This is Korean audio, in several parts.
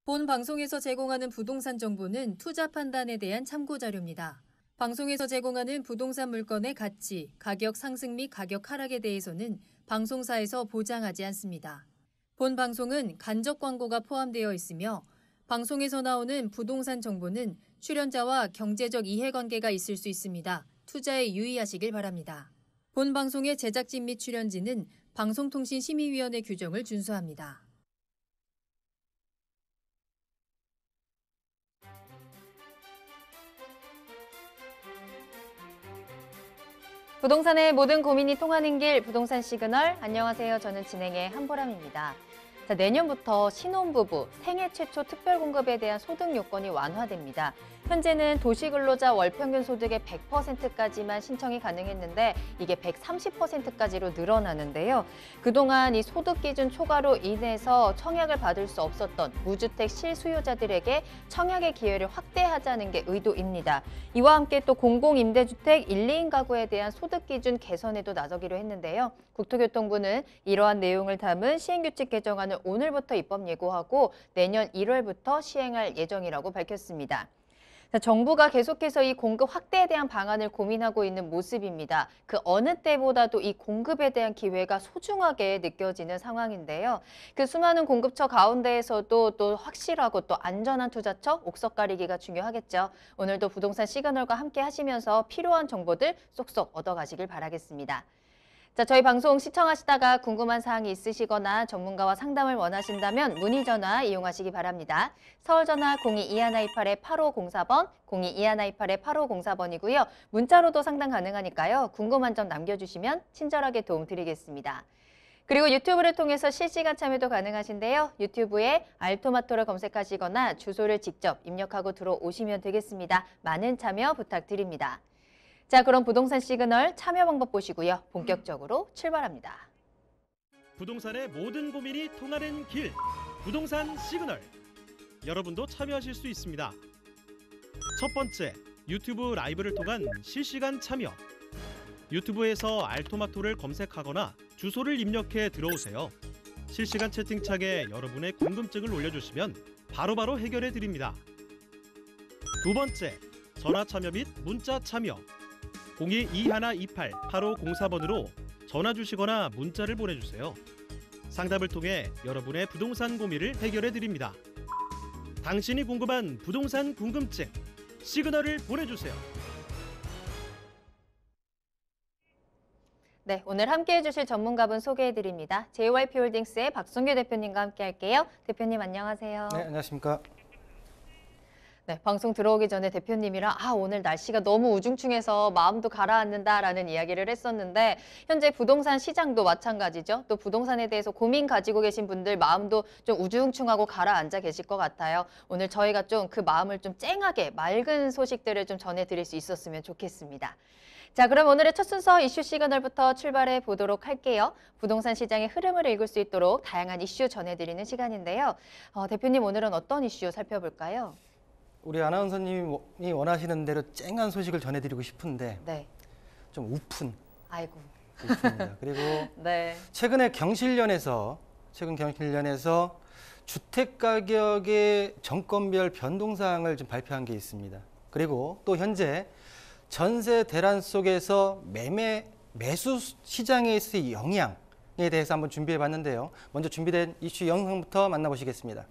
본 방송에서 제공하는 부동산 정보는 투자 판단에 대한 참고 자료입니다. 방송에서 제공하는 부동산 물건의 가치, 가격 상승 및 가격 하락에 대해서는 방송사에서 보장하지 않습니다. 본 방송은 간접 광고가 포함되어 있으며 방송에서 나오는 부동산 정보는 출연자와 경제적 이해관계가 있을 수 있습니다. 투자에 유의하시길 바랍니다. 본 방송의 제작진 및 출연진은 방송통신심의위원회 규정을 준수합니다. 부동산의 모든 고민이 통하는 길, 부동산 시그널. 안녕하세요. 저는 진행의 한보람입니다. 내년부터 신혼부부 생애 최초 특별공급에 대한 소득 요건이 완화됩니다. 현재는 도시근로자 월평균 소득의 100%까지만 신청이 가능했는데 이게 130%까지로 늘어나는데요. 그동안 이 소득 기준 초과로 인해서 청약을 받을 수 없었던 무주택 실수요자들에게 청약의 기회를 확대하자는 게 의도입니다. 이와 함께 또 공공임대주택 1, 2인 가구에 대한 소득 기준 개선에도 나서기로 했는데요. 국토교통부는 이러한 내용을 담은 시행규칙 개정안을 오늘부터 입법 예고하고 내년 1월부터 시행할 예정이라고 밝혔습니다. 정부가 계속해서 이 공급 확대에 대한 방안을 고민하고 있는 모습입니다. 그 어느 때보다도 이 공급에 대한 기회가 소중하게 느껴지는 상황인데요. 그 수많은 공급처 가운데에서도 또 확실하고 또 안전한 투자처 옥석 가리기가 중요하겠죠. 오늘도 부동산 시그널과 함께 하시면서 필요한 정보들 쏙쏙 얻어가시길 바라겠습니다. 저희 방송 시청하시다가 궁금한 사항이 있으시거나 전문가와 상담을 원하신다면 문의 전화 이용하시기 바랍니다. 서울 전화 022128-8504번, 022128-8504번이고요. 문자로도 상담 가능하니까요. 궁금한 점 남겨주시면 친절하게 도움 드리겠습니다. 그리고 유튜브를 통해서 실시간 참여도 가능하신데요. 유튜브에 알토마토를 검색하시거나 주소를 직접 입력하고 들어오시면 되겠습니다. 많은 참여 부탁드립니다. 자, 그럼 부동산 시그널 참여 방법 보시고요. 본격적으로 출발합니다. 부동산의 모든 고민이 통하는 길, 부동산 시그널. 여러분도 참여하실 수 있습니다. 첫 번째, 유튜브 라이브를 통한 실시간 참여. 유튜브에서 알토마토를 검색하거나 주소를 입력해 들어오세요. 실시간 채팅창에 여러분의 궁금증을 올려주시면 바로바로 해결해 드립니다. 두 번째, 전화 참여 및 문자 참여. 022128-8504번으로 전화 주시거나 문자를 보내주세요. 상담을 통해 여러분의 부동산 고민을 해결해 드립니다. 당신이 궁금한 부동산 궁금증, 시그널을 보내주세요. 네, 오늘 함께해 주실 전문가분 소개해 드립니다. JYP홀딩스의 박성규 대표님과 함께 할게요. 대표님 안녕하세요. 네, 안녕하십니까. 네, 방송 들어오기 전에 대표님이랑 오늘 날씨가 너무 우중충해서 마음도 가라앉는다라는 이야기를 했었는데 현재 부동산 시장도 마찬가지죠. 또 부동산에 대해서 고민 가지고 계신 분들 마음도 좀 우중충하고 가라앉아 계실 것 같아요. 오늘 저희가 좀 그 마음을 좀 쨍하게 맑은 소식들을 좀 전해드릴 수 있었으면 좋겠습니다. 자, 그럼 오늘의 첫 순서 이슈 시그널부터 출발해 보도록 할게요. 부동산 시장의 흐름을 읽을 수 있도록 다양한 이슈 전해드리는 시간인데요. 대표님 오늘은 어떤 이슈 살펴볼까요? 우리 아나운서님이 원하시는 대로 쨍한 소식을 전해드리고 싶은데 네. 좀 우픈 아이고. 이슈입니다. 그리고 네. 최근 경실련에서 주택 가격의 정권별 변동사항을 좀 발표한 게 있습니다. 그리고 또 현재 전세 대란 속에서 매수 시장에 있을 영향에 대해서 한번 준비해 봤는데요. 먼저 준비된 이슈 영상부터 만나보시겠습니다.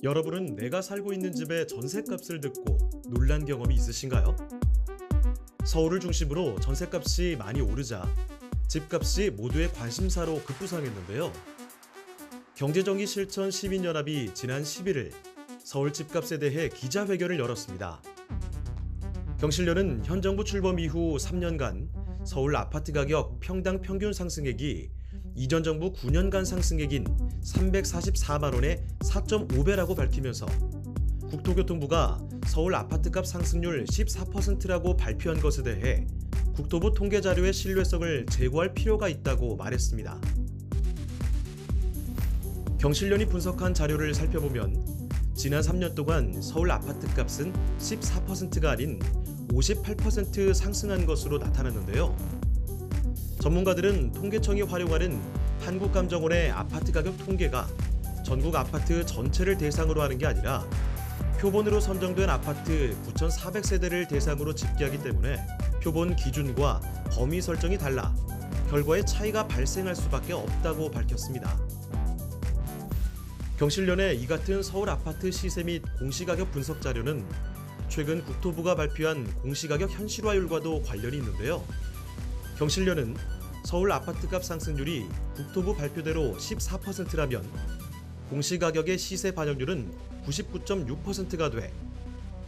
여러분은 내가 살고 있는 집의 전셋값을 듣고 놀란 경험이 있으신가요? 서울을 중심으로 전셋값이 많이 오르자 집값이 모두의 관심사로 급부상했는데요. 경제정의 실천 시민연합이 지난 11일 서울 집값에 대해 기자회견을 열었습니다. 경실련은 현 정부 출범 이후 3년간 서울 아파트 가격 평당 평균 상승액이 이전 정부 9년간 상승액인 344만 원의 4.5배라고 밝히면서 국토교통부가 서울 아파트값 상승률 14%라고 발표한 것에 대해 국토부 통계 자료의 신뢰성을 제고할 필요가 있다고 말했습니다. 경실련이 분석한 자료를 살펴보면 지난 3년 동안 서울 아파트값은 14%가 아닌 58% 상승한 것으로 나타났는데요. 전문가들은 통계청이 활용하는 한국감정원의 아파트 가격 통계가 전국 아파트 전체를 대상으로 하는 게 아니라 표본으로 선정된 아파트 9,400세대를 대상으로 집계하기 때문에 표본 기준과 범위 설정이 달라 결과에 차이가 발생할 수밖에 없다고 밝혔습니다. 경실련의 이 같은 서울 아파트 시세 및 공시가격 분석 자료는 최근 국토부가 발표한 공시가격 현실화율과도 관련이 있는데요. 경실련은 서울 아파트값 상승률이 국토부 발표대로 14%라면 공시가격의 시세 반영률은 99.6%가 돼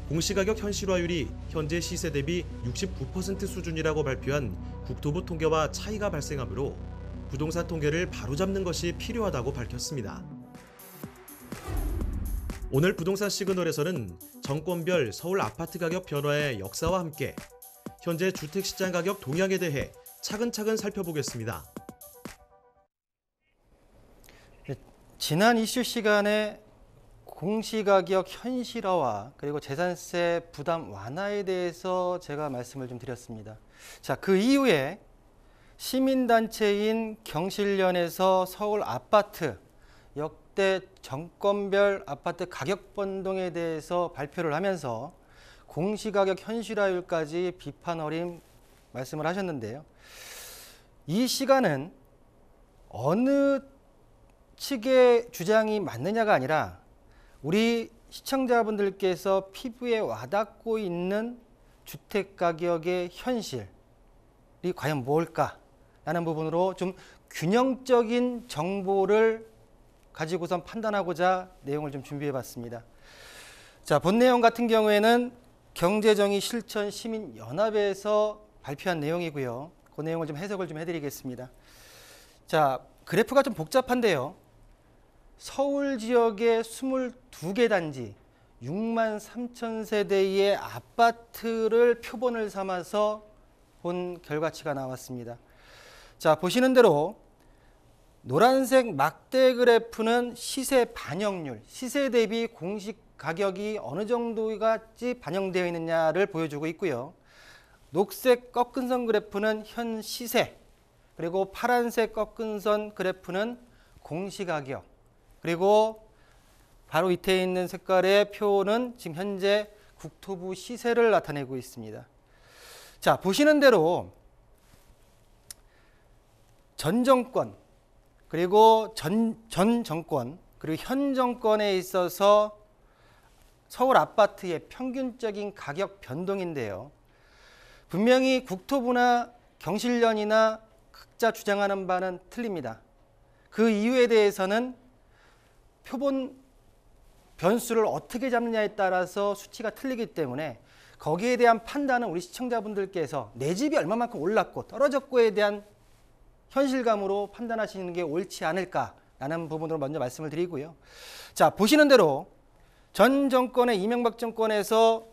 공시가격 현실화율이 현재 시세 대비 69% 수준이라고 발표한 국토부 통계와 차이가 발생하므로 부동산 통계를 바로잡는 것이 필요하다고 밝혔습니다. 오늘 부동산 시그널에서는 정권별 서울 아파트 가격 변화의 역사와 함께 현재 주택시장 가격 동향에 대해 차근차근 살펴보겠습니다. 지난 이슈 시간에 공시가격 현실화와 그리고 재산세 부담 완화에 대해서 제가 말씀을 좀 드렸습니다. 자, 그 이후에 시민단체인 경실련에서 서울 아파트 역대 정권별 아파트 가격 변동에 대해서 발표를 하면서 공시가격 현실화율까지 비판 어린 말씀을 하셨는데요. 이 시간은 어느 측의 주장이 맞느냐가 아니라 우리 시청자분들께서 피부에 와닿고 있는 주택가격의 현실이 과연 뭘까라는 부분으로 좀 균형적인 정보를 가지고선 판단하고자 내용을 좀 준비해봤습니다. 자, 본 내용 같은 경우에는 경제정의실천시민연합에서 발표한 내용이고요. 그 내용을 좀 해석을 좀 해드리겠습니다. 자, 그래프가 좀 복잡한데요. 서울 지역의 22개 단지 6만 3천 세대의 아파트를 표본을 삼아서 본 결과치가 나왔습니다. 자, 보시는 대로 노란색 막대 그래프는 시세 반영률, 시세 대비 공시 가격이 어느 정도까지 반영되어 있느냐를 보여주고 있고요. 녹색 꺾은 선 그래프는 현 시세, 그리고 파란색 꺾은 선 그래프는 공시가격, 그리고 바로 밑에 있는 색깔의 표는 지금 현재 국토부 시세를 나타내고 있습니다. 자, 보시는 대로 전 정권, 그리고 전 정권, 그리고 현 정권에 있어서 서울 아파트의 평균적인 가격 변동인데요. 분명히 국토부나 경실련이나 각자 주장하는 바는 틀립니다. 그 이유에 대해서는 표본 변수를 어떻게 잡느냐에 따라서 수치가 틀리기 때문에 거기에 대한 판단은 우리 시청자분들께서 내 집이 얼마만큼 올랐고 떨어졌고에 대한 현실감으로 판단하시는 게 옳지 않을까라는 부분으로 먼저 말씀을 드리고요. 자, 보시는 대로 전 정권의 이명박 정권에서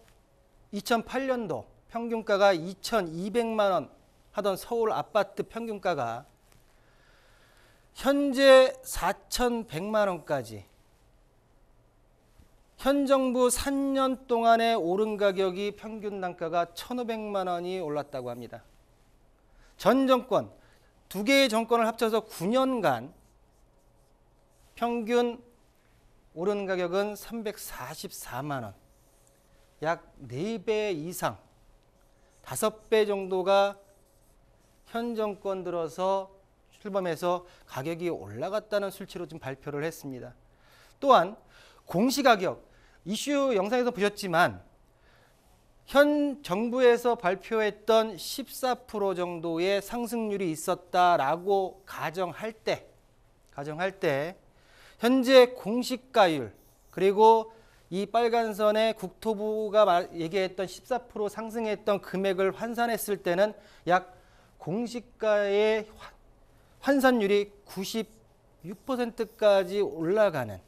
2008년도 평균가가 2,200만 원 하던 서울 아파트 평균가가 현재 4,100만 원까지 현 정부 3년 동안에 오른 가격이 평균 단가가 1,500만 원이 올랐다고 합니다. 전 정권, 두 개의 정권을 합쳐서 9년간 평균 오른 가격은 344만 원, 약 4배 이상, 5배 정도가 현 정권 들어서 출범해서 가격이 올라갔다는 수치로 좀 발표를 했습니다. 또한 공시가격, 이슈 영상에서 보셨지만 현 정부에서 발표했던 14% 정도의 상승률이 있었다라고 가정할 때 현재 공시가율, 그리고 이 빨간 선에 국토부가 얘기했던 14% 상승했던 금액을 환산했을 때는 약 공시가의 환산율이 96%까지 올라가는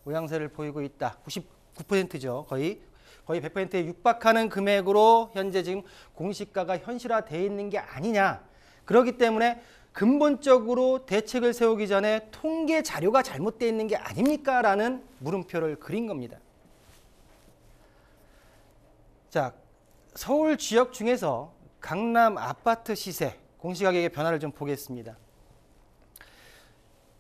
모양새를 보이고 있다. 99%죠. 거의 100%에 육박하는 금액으로 현재 지금 공시가가 현실화되어 있는 게 아니냐. 그렇기 때문에 근본적으로 대책을 세우기 전에 통계 자료가 잘못되어 있는 게 아닙니까? 라는 물음표를 그린 겁니다. 자, 서울 지역 중에서 강남 아파트 시세, 공시가격의 변화를 좀 보겠습니다.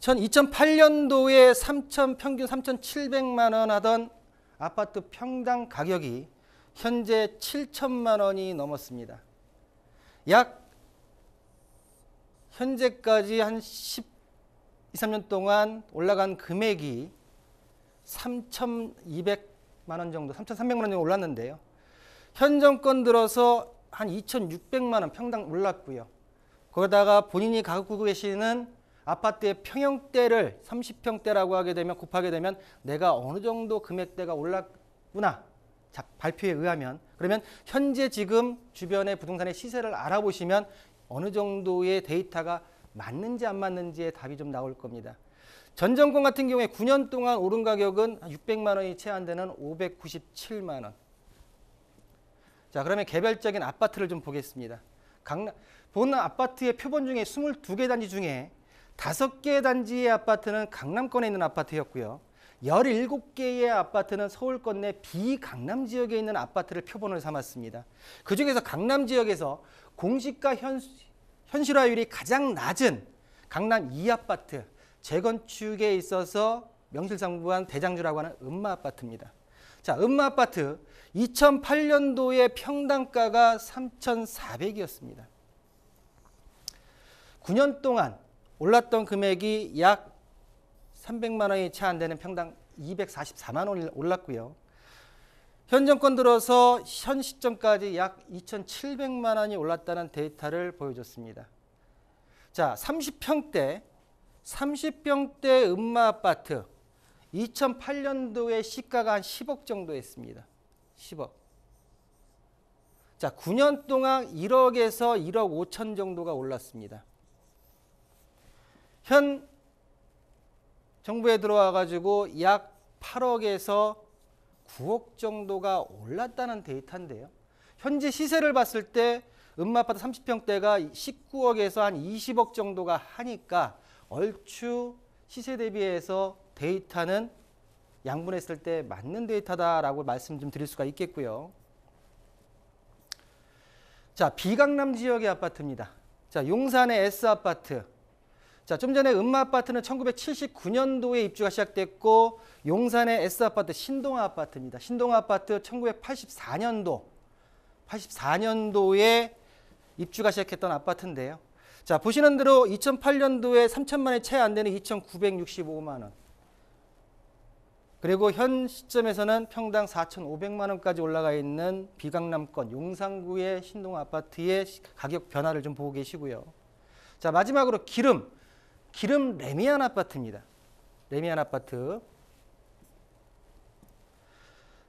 2008년도에 평균 3,700만 원 하던 아파트 평당 가격이 현재 7천만 원이 넘었습니다. 약 현재까지 한 12~13년 동안 올라간 금액이 3,200만 원 정도, 3,300만 원 정도 올랐는데요. 현 정권 들어서 한 2,600만 원 평당 올랐고요. 거기다가 본인이 갖고 계시는 아파트의 평형대를 30평대라고 하게 되면 곱하게 되면 내가 어느 정도 금액대가 올랐구나. 발표에 의하면 그러면 현재 지금 주변의 부동산의 시세를 알아보시면 어느 정도의 데이터가 맞는지 안 맞는지의 답이 좀 나올 겁니다. 전 정권 같은 경우에 9년 동안 오른 가격은 600만 원이 채 안 되는 597만 원. 자, 그러면 개별적인 아파트를 좀 보겠습니다. 본 아파트의 표본 중에 22개 단지 중에 5개 단지의 아파트는 강남권에 있는 아파트였고요. 17개의 아파트는 서울권 내 비강남 지역에 있는 아파트를 표본을 삼았습니다. 그중에서 강남 지역에서 공시가 현실화율이 가장 낮은 강남 2아파트, 재건축에 있어서 명실상부한 대장주라고 하는 음마아파트입니다. 자, 음마아파트 2008년도에 평당가가 3,400이었습니다. 9년 동안 올랐던 금액이 약 300만 원이 채 안 되는 평당 244만 원이 올랐고요. 현 정권 들어서 현 시점까지 약 2,700만 원이 올랐다는 데이터를 보여줬습니다. 자, 30평대 음마아파트 2008년도에 시가가 한 10억 정도 했습니다. 10억. 자, 9년 동안 1억에서 1억 5천 정도가 올랐습니다. 현 정부에 들어와 가지고 약 8억에서 9억 정도가 올랐다는 데이터인데요. 현재 시세를 봤을 때 음마아파트 30평대가 19억에서 한 20억 정도가 하니까 얼추 시세 대비해서 데이터는 양분했을 때 맞는 데이터다라고 말씀 좀 드릴 수가 있겠고요. 자, 비강남 지역의 아파트입니다. 자, 용산의 S아파트. 자, 좀 전에 음마아파트는 1979년도에 입주가 시작됐고 용산의 S아파트 신동아아파트입니다. 신동아아파트 1984년도에 입주가 시작했던 아파트인데요. 자, 보시는 대로 2008년도에 3천만 원이 채 안 되는 2,965만 원. 그리고 현 시점에서는 평당 4,500만 원까지 올라가 있는 비강남권 용산구의 신동아파트의 가격 변화를 좀 보고 계시고요. 자, 마지막으로 기름 레미안 아파트입니다. 레미안 아파트.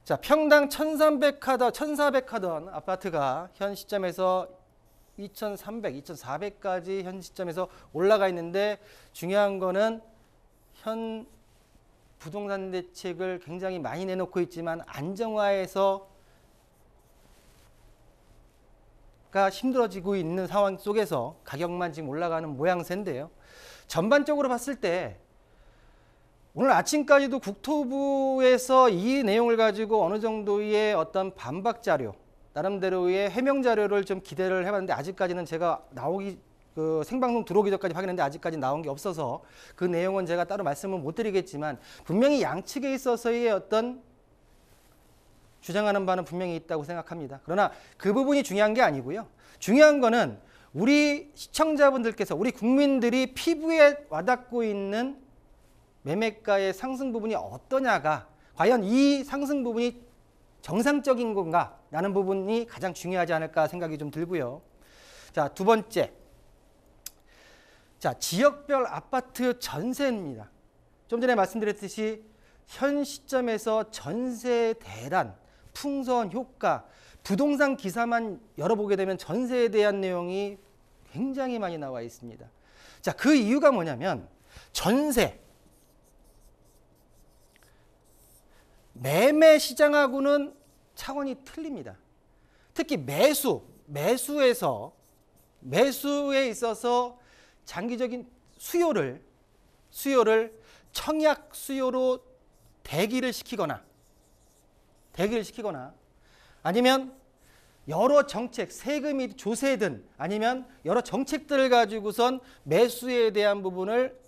자, 평당 1,400 하던 아파트가 현 시점에서 2,300, 2,400까지 현 시점에서 올라가 있는데 중요한 거는 현 부동산 대책을 굉장히 많이 내놓고 있지만 안정화에서 가 힘들어지고 있는 상황 속에서 가격만 지금 올라가는 모양새인데요. 전반적으로 봤을 때 오늘 아침까지도 국토부에서 이 내용을 가지고 어느 정도의 어떤 반박 자료, 나름대로의 해명 자료를 좀 기대를 해봤는데 아직까지는 제가 생방송 들어오기 전까지 확인했는데 아직까지 나온 게 없어서 그 내용은 제가 따로 말씀을 못 드리겠지만 분명히 양측에 있어서의 어떤 주장하는 바는 분명히 있다고 생각합니다. 그러나 그 부분이 중요한 게 아니고요. 중요한 거는 우리 시청자분들께서 우리 국민들이 피부에 와닿고 있는 매매가의 상승 부분이 어떠냐가 과연 이 상승 부분이 정상적인 건가 라는 부분이 가장 중요하지 않을까 생각이 좀 들고요. 자, 두 번째. 자, 지역별 아파트 전세입니다. 좀 전에 말씀드렸듯이 현 시점에서 전세 대란, 풍선 효과, 부동산 기사만 열어보게 되면 전세에 대한 내용이 굉장히 많이 나와 있습니다. 자, 그 이유가 뭐냐면 전세, 매매 시장하고는 차원이 틀립니다. 특히 매수에 있어서 장기적인 수요를 청약 수요로 대기를 시키거나 아니면 여러 정책, 세금이 조세든 아니면 여러 정책들을 가지고선 매수에 대한 부분을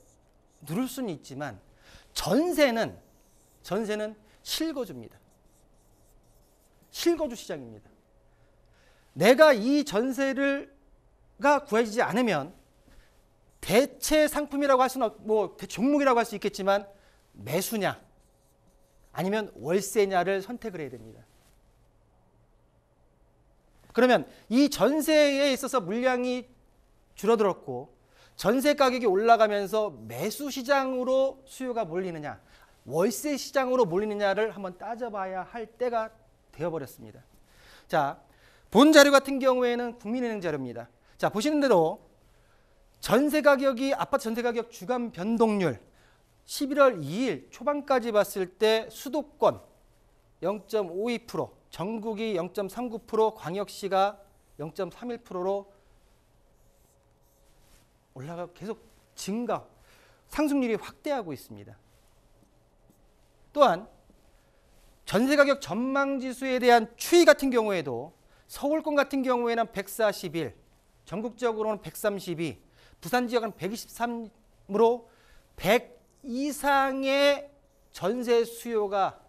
누를 수는 있지만 전세는 실거주입니다. 실거주 시장입니다. 내가 이 전세가 구해지지 않으면 대체 상품이라고 할 수는 종목이라고 할 수 있겠지만 매수냐 아니면 월세냐를 선택을 해야 됩니다. 그러면 이 전세에 있어서 물량이 줄어들었고 전세 가격이 올라가면서 매수 시장으로 수요가 몰리느냐 월세 시장으로 몰리느냐를 한번 따져봐야 할 때가 되어버렸습니다. 자, 본 자료 같은 경우에는 국민은행 자료입니다. 자, 보시는 대로 아파트 전세 가격 주간 변동률 11월 2일 초반까지 봤을 때 수도권 0.52%, 전국이 0.39%, 광역시가 0.31%로 올라가고 계속 상승률이 확대하고 있습니다. 또한 전세가격 전망지수에 대한 추이 같은 경우에도 서울권 같은 경우에는 141, 전국적으로는 132, 부산 지역은 123으로 100 이상의 전세 수요가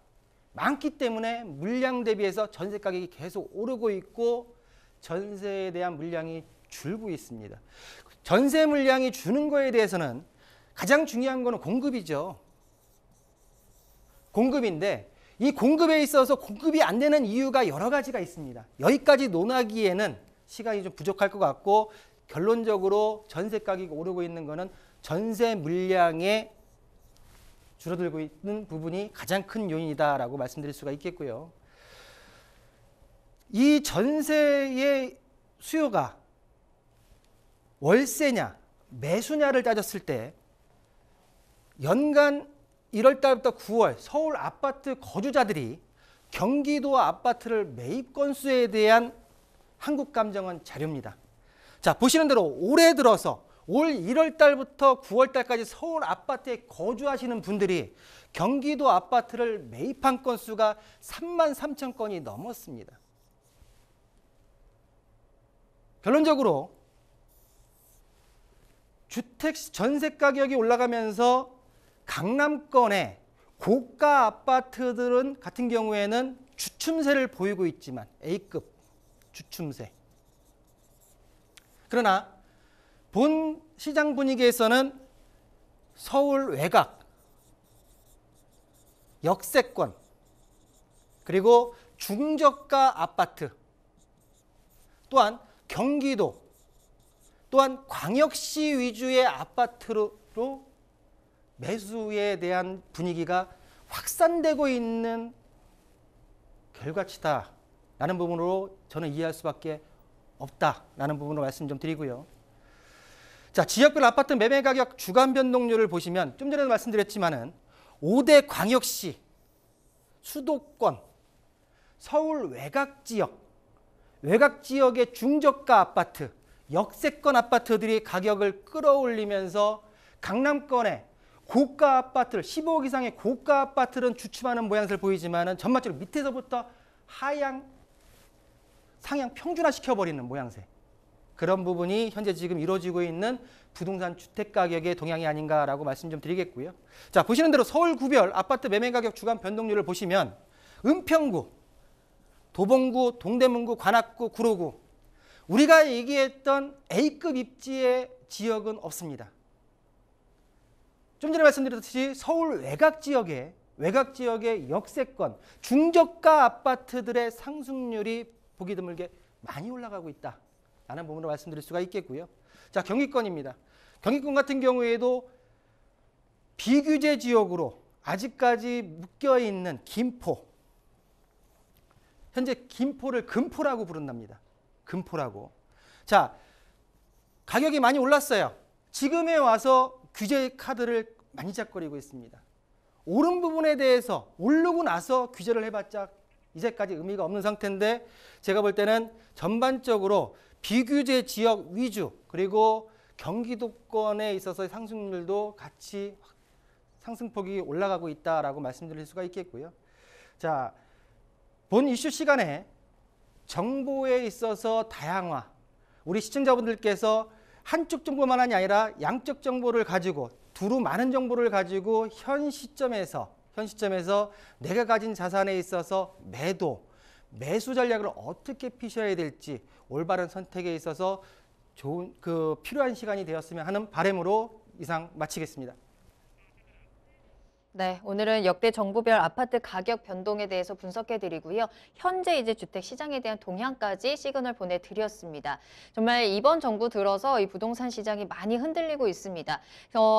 많기 때문에 물량 대비해서 전세 가격이 계속 오르고 있고 전세에 대한 물량이 줄고 있습니다. 전세 물량이 주는 거에 대해서는 가장 중요한 거는 공급이죠. 공급인데 이 공급에 있어서 공급이 안 되는 이유가 여러 가지가 있습니다. 여기까지 논하기에는 시간이 좀 부족할 것 같고 결론적으로 전세 가격이 오르고 있는 거는 전세 물량에 줄어들고 있는 부분이 가장 큰 요인이다라고 말씀드릴 수가 있겠고요. 이 전세의 수요가 월세냐 매수냐를 따졌을 때 연간 1월 달부터 9월 서울 아파트 거주자들이 경기도 아파트를 매입 건수에 대한 한국감정원 자료입니다. 자, 보시는 대로 올해 들어서 올 1월 달부터 9월 달까지 서울 아파트에 거주하시는 분들이 경기도 아파트를 매입한 건수가 3만 3천 건이 넘었습니다. 결론적으로 주택 전세 가격이 올라가면서 강남권의 고가 아파트들은 같은 경우에는 주춤세를 보이고 있지만 A급 주춤세. 그러나 본 시장 분위기에서는 서울 외곽, 역세권, 그리고 중저가 아파트, 또한 경기도, 또한 광역시 위주의 아파트로 매수에 대한 분위기가 확산되고 있는 결과치다라는 부분으로 저는 이해할 수밖에 없다라는 부분으로 말씀 좀 드리고요. 자, 지역별 아파트 매매 가격 주간 변동률을 보시면 좀 전에도 말씀드렸지만은 5대 광역시, 수도권, 서울 외곽 지역의 중저가 아파트, 역세권 아파트들이 가격을 끌어올리면서 강남권의 고가 아파트를 15억 이상의 고가 아파트는 주춤하는 모양새를 보이지만은 전반적으로 밑에서부터 상향 평준화 시켜버리는 모양새. 그런 부분이 현재 지금 이루어지고 있는 부동산 주택 가격의 동향이 아닌가라고 말씀 좀 드리겠고요. 자, 보시는 대로 서울 구별 아파트 매매 가격 주간 변동률을 보시면 은평구, 도봉구, 동대문구, 관악구, 구로구 우리가 얘기했던 A급 입지의 지역은 없습니다. 좀 전에 말씀드렸듯이 서울 외곽 지역의 역세권, 중저가 아파트들의 상승률이 보기 드물게 많이 올라가고 있다라는 부분으로 말씀드릴 수가 있겠고요. 자, 경기권입니다. 경기권 같은 경우에도 비규제 지역으로 아직까지 묶여있는 김포, 현재 김포를 금포라고 부른답니다. 금포라고. 자, 가격이 많이 올랐어요. 지금에 와서 규제 카드를 만지작거리고 있습니다. 오른 부분에 대해서 오르고 나서 규제를 해봤자 이제까지 의미가 없는 상태인데 제가 볼 때는 전반적으로 비규제 지역 위주 그리고 경기도권에 있어서의 상승률도 같이 상승폭이 올라가고 있다라고 말씀드릴 수가 있겠고요. 자, 본 이슈 시간에 정보에 있어서 다양화, 우리 시청자분들께서 한쪽 정보만이 아니라 양쪽 정보를 가지고 두루 많은 정보를 가지고 현 시점에서 내가 가진 자산에 있어서 매수 전략을 어떻게 피셔야 될지 올바른 선택에 있어서 좋은 필요한 시간이 되었으면 하는 바람으로 이상 마치겠습니다. 네, 오늘은 역대 정부별 아파트 가격 변동에 대해서 분석해드리고요. 현재 이제 주택 시장에 대한 동향까지 시그널 보내드렸습니다. 정말 이번 정부 들어서 이 부동산 시장이 많이 흔들리고 있습니다.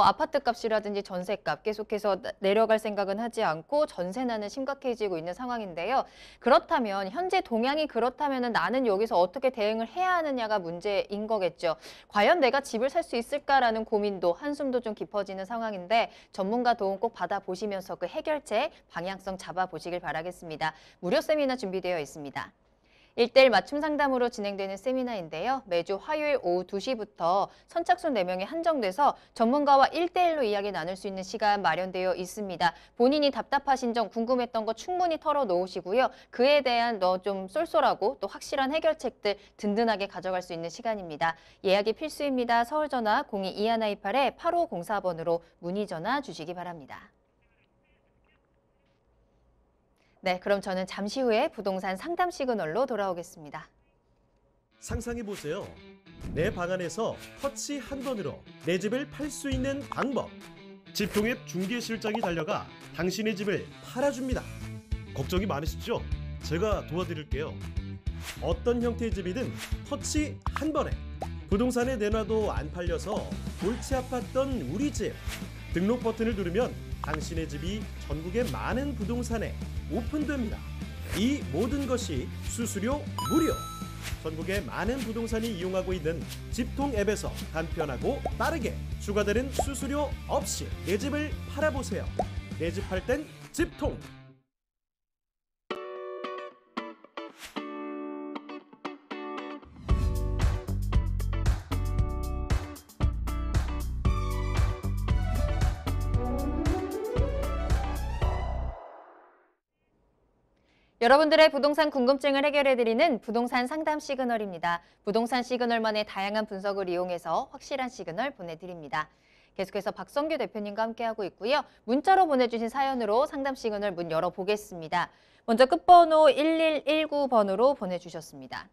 아파트 값이라든지 전세값 계속해서 내려갈 생각은 하지 않고 전세난은 심각해지고 있는 상황인데요. 그렇다면 현재 동향이 그렇다면 나는 여기서 어떻게 대응을 해야 하느냐가 문제인 거겠죠. 과연 내가 집을 살 수 있을까라는 고민도 한숨도 좀 깊어지는 상황인데 전문가 도움 꼭 받아보시면서 그 해결책 방향성 잡아보시길 바라겠습니다. 무료 세미나 준비되어 있습니다. 1:1 맞춤 상담으로 진행되는 세미나인데요. 매주 화요일 오후 2시부터 선착순 4명이 한정돼서 전문가와 1:1로 이야기 나눌 수 있는 시간 마련되어 있습니다. 본인이 답답하신 점, 궁금했던 거 충분히 털어놓으시고요. 그에 대한 좀 쏠쏠하고 또 확실한 해결책들 든든하게 가져갈 수 있는 시간입니다. 예약이 필수입니다. 서울전화 02-2128-8504번으로 문의 전화 주시기 바랍니다. 네, 그럼 저는 잠시 후에 부동산 상담 시그널로 돌아오겠습니다. 상상해보세요. 내 방 안에서 터치 한 번으로 내 집을 팔 수 있는 방법. 집통앱 중개실장이 달려가 당신의 집을 팔아줍니다. 걱정이 많으시죠? 제가 도와드릴게요. 어떤 형태의 집이든 터치 한 번에 부동산에 내놔도 안 팔려서 골치 아팠던 우리 집. 등록 버튼을 누르면 당신의 집이 전국의 많은 부동산에 오픈됩니다. 이 모든 것이 수수료 무료. 전국의 많은 부동산이 이용하고 있는 집통 앱에서 간편하고 빠르게 추가되는 수수료 없이 내 집을 팔아보세요. 내 집 팔 땐 집통. 여러분들의 부동산 궁금증을 해결해드리는 부동산 상담 시그널입니다. 부동산 시그널만의 다양한 분석을 이용해서 확실한 시그널 보내드립니다. 계속해서 박성규 대표님과 함께하고 있고요. 문자로 보내주신 사연으로 상담 시그널 문 열어보겠습니다. 먼저 끝번호 1119번으로 보내주셨습니다.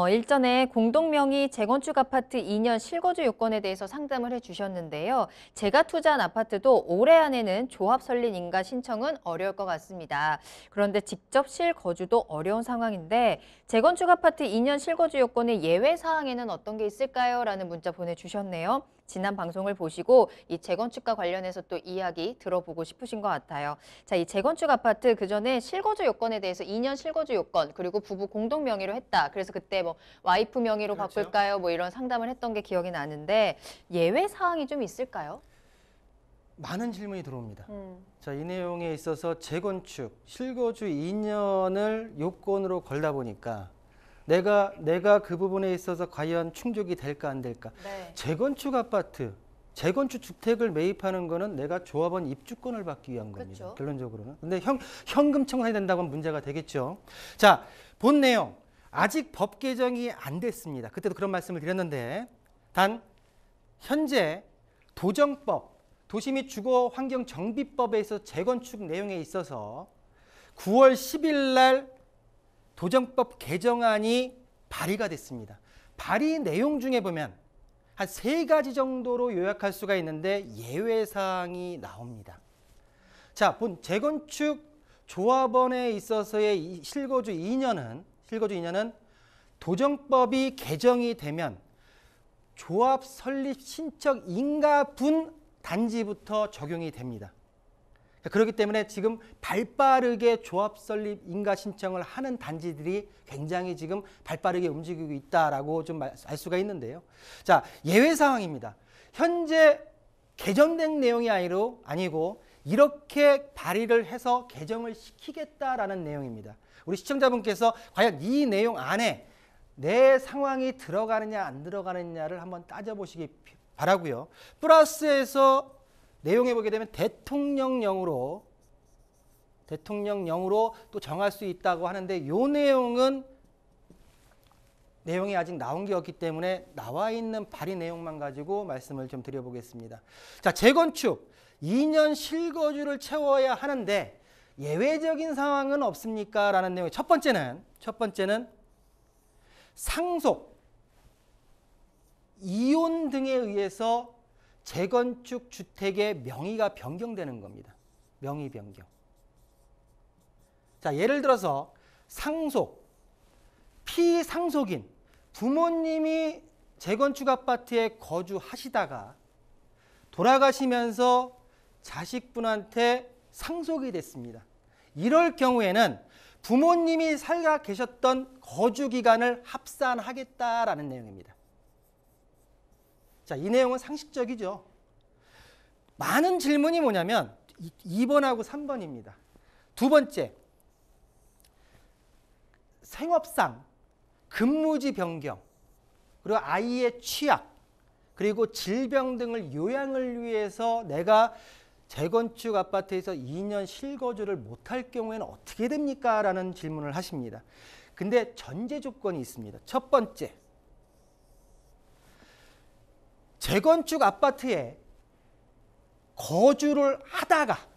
일전에 공동명의 재건축 아파트 2년 실거주 요건에 대해서 상담을 해주셨는데요. 제가 투자한 아파트도 올해 안에는 조합 설립 인가 신청은 어려울 것 같습니다. 그런데 직접 실거주도 어려운 상황인데 재건축 아파트 2년 실거주 요건의 예외 사항에는 어떤 게 있을까요? 라는 문자 보내주셨네요. 지난 방송을 보시고 이 재건축과 관련해서 또 이야기 들어보고 싶으신 것 같아요. 자, 이 재건축 아파트 그전에 실거주 요건에 대해서 2년 실거주 요건 그리고 부부 공동 명의로 했다. 그래서 그때 뭐 와이프 명의로 그렇죠. 바꿀까요? 뭐 이런 상담을 했던 게 기억이 나는데 예외 사항이 좀 있을까요? 많은 질문이 들어옵니다. 자, 이 내용에 있어서 재건축, 실거주 2년을 요건으로 걸다 보니까 내가 그 부분에 있어서 과연 충족이 될까 안 될까? 네. 재건축 아파트, 재건축 주택을 매입하는 거는 내가 조합원 입주권을 받기 위한 겁니다. 그렇죠. 결론적으로는. 근데 현금 청산이 된다고 하면 문제가 되겠죠. 자, 본 내용. 아직 법 개정이 안 됐습니다. 그때도 그런 말씀을 드렸는데 단 현재 도정법, 도시 및 주거 환경 정비법에 있어서 재건축 내용에 있어서 9월 10일 날 도정법 개정안이 발의가 됐습니다. 발의 내용 중에 보면 한 3가지 정도로 요약할 수가 있는데 예외사항이 나옵니다. 자, 본 재건축 조합원에 있어서의 실거주 2년은 도정법이 개정이 되면 조합 설립 신청 인가분 단지부터 적용이 됩니다. 그렇기 때문에 지금 발빠르게 조합 설립 인가 신청을 하는 단지들이 굉장히 지금 발빠르게 움직이고 있다라고 좀 알 수가 있는데요. 자, 예외 사항입니다. 현재 개정된 내용이 아니고 이렇게 발의를 해서 개정을 시키겠다라는 내용입니다. 우리 시청자분께서 과연 이 내용 안에 내 상황이 들어가느냐 안 들어가느냐를 한번 따져보시기 바라고요. 플러스에서 내용에 보게 되면 대통령령으로 또 정할 수 있다고 하는데 이 내용은 내용이 아직 나온 게 없기 때문에 나와 있는 발의 내용만 가지고 말씀을 좀 드려보겠습니다. 자, 재건축 2년 실거주를 채워야 하는데 예외적인 상황은 없습니까? 라는 내용이 첫 번째는 상속, 이혼 등에 의해서 재건축 주택의 명의가 변경되는 겁니다. 명의 변경. 자, 예를 들어서 상속, 피상속인 부모님이 재건축 아파트에 거주하시다가 돌아가시면서 자식분한테 상속이 됐습니다. 이럴 경우에는 부모님이 살아 계셨던 거주 기간을 합산하겠다라는 내용입니다. 자, 이 내용은 상식적이죠. 많은 질문이 뭐냐면 2번하고 3번입니다. 두 번째, 생업상 근무지 변경, 그리고 아이의 취약, 그리고 질병 등을 요양을 위해서 내가 재건축 아파트에서 2년 실거주를 못할 경우에는 어떻게 됩니까? 라는 질문을 하십니다. 근데 전제 조건이 있습니다. 첫 번째, 재건축 아파트에 거주를 하다가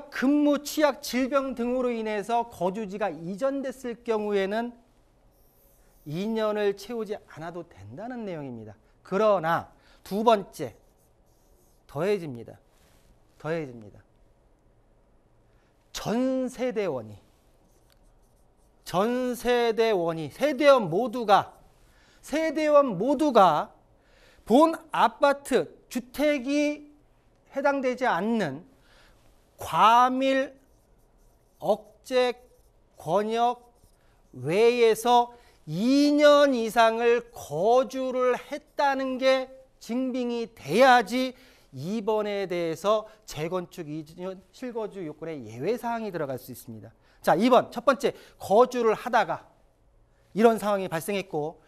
근무, 취약, 질병 등으로 인해서 거주지가 이전됐을 경우에는 2년을 채우지 않아도 된다는 내용입니다. 그러나 두 번째, 더해집니다. 전 세대원 모두가 본 아파트, 주택이 해당되지 않는 과밀, 억제, 권역 외에서 2년 이상을 거주를 했다는 게 증빙이 돼야지 2번에 대해서 재건축 2년 실거주 요건에 예외사항이 들어갈 수 있습니다. 자, 2번 첫 번째, 거주를 하다가 이런 상황이 발생했고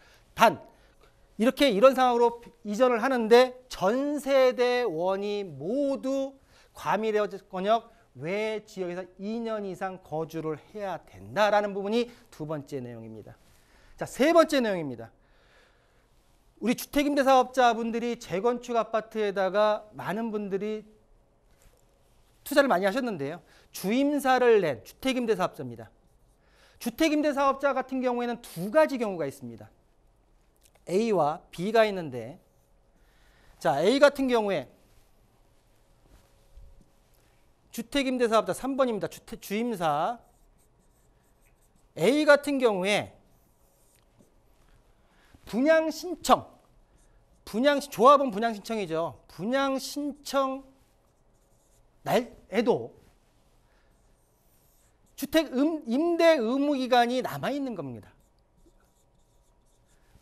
이런 상황으로 이전을 하는데 전 세대원이 모두 과밀 권역 외 지역에서 2년 이상 거주를 해야 된다라는 부분이 두 번째 내용입니다. 자, 세 번째 내용입니다. 우리 주택임대사업자분들이 재건축 아파트에다가 많은 분들이 투자를 많이 하셨는데요. 주임사를 낸 주택임대사업자입니다. 주택임대사업자 같은 경우에는 두 가지 경우가 있습니다. A와 B가 있는데, 자, A 같은 경우에 주택임대사업자 3번입니다. 주임사 A 같은 경우에 조합은 분양 신청이죠. 분양 신청 날에도 주택 임대 의무 기간이 남아 있는 겁니다.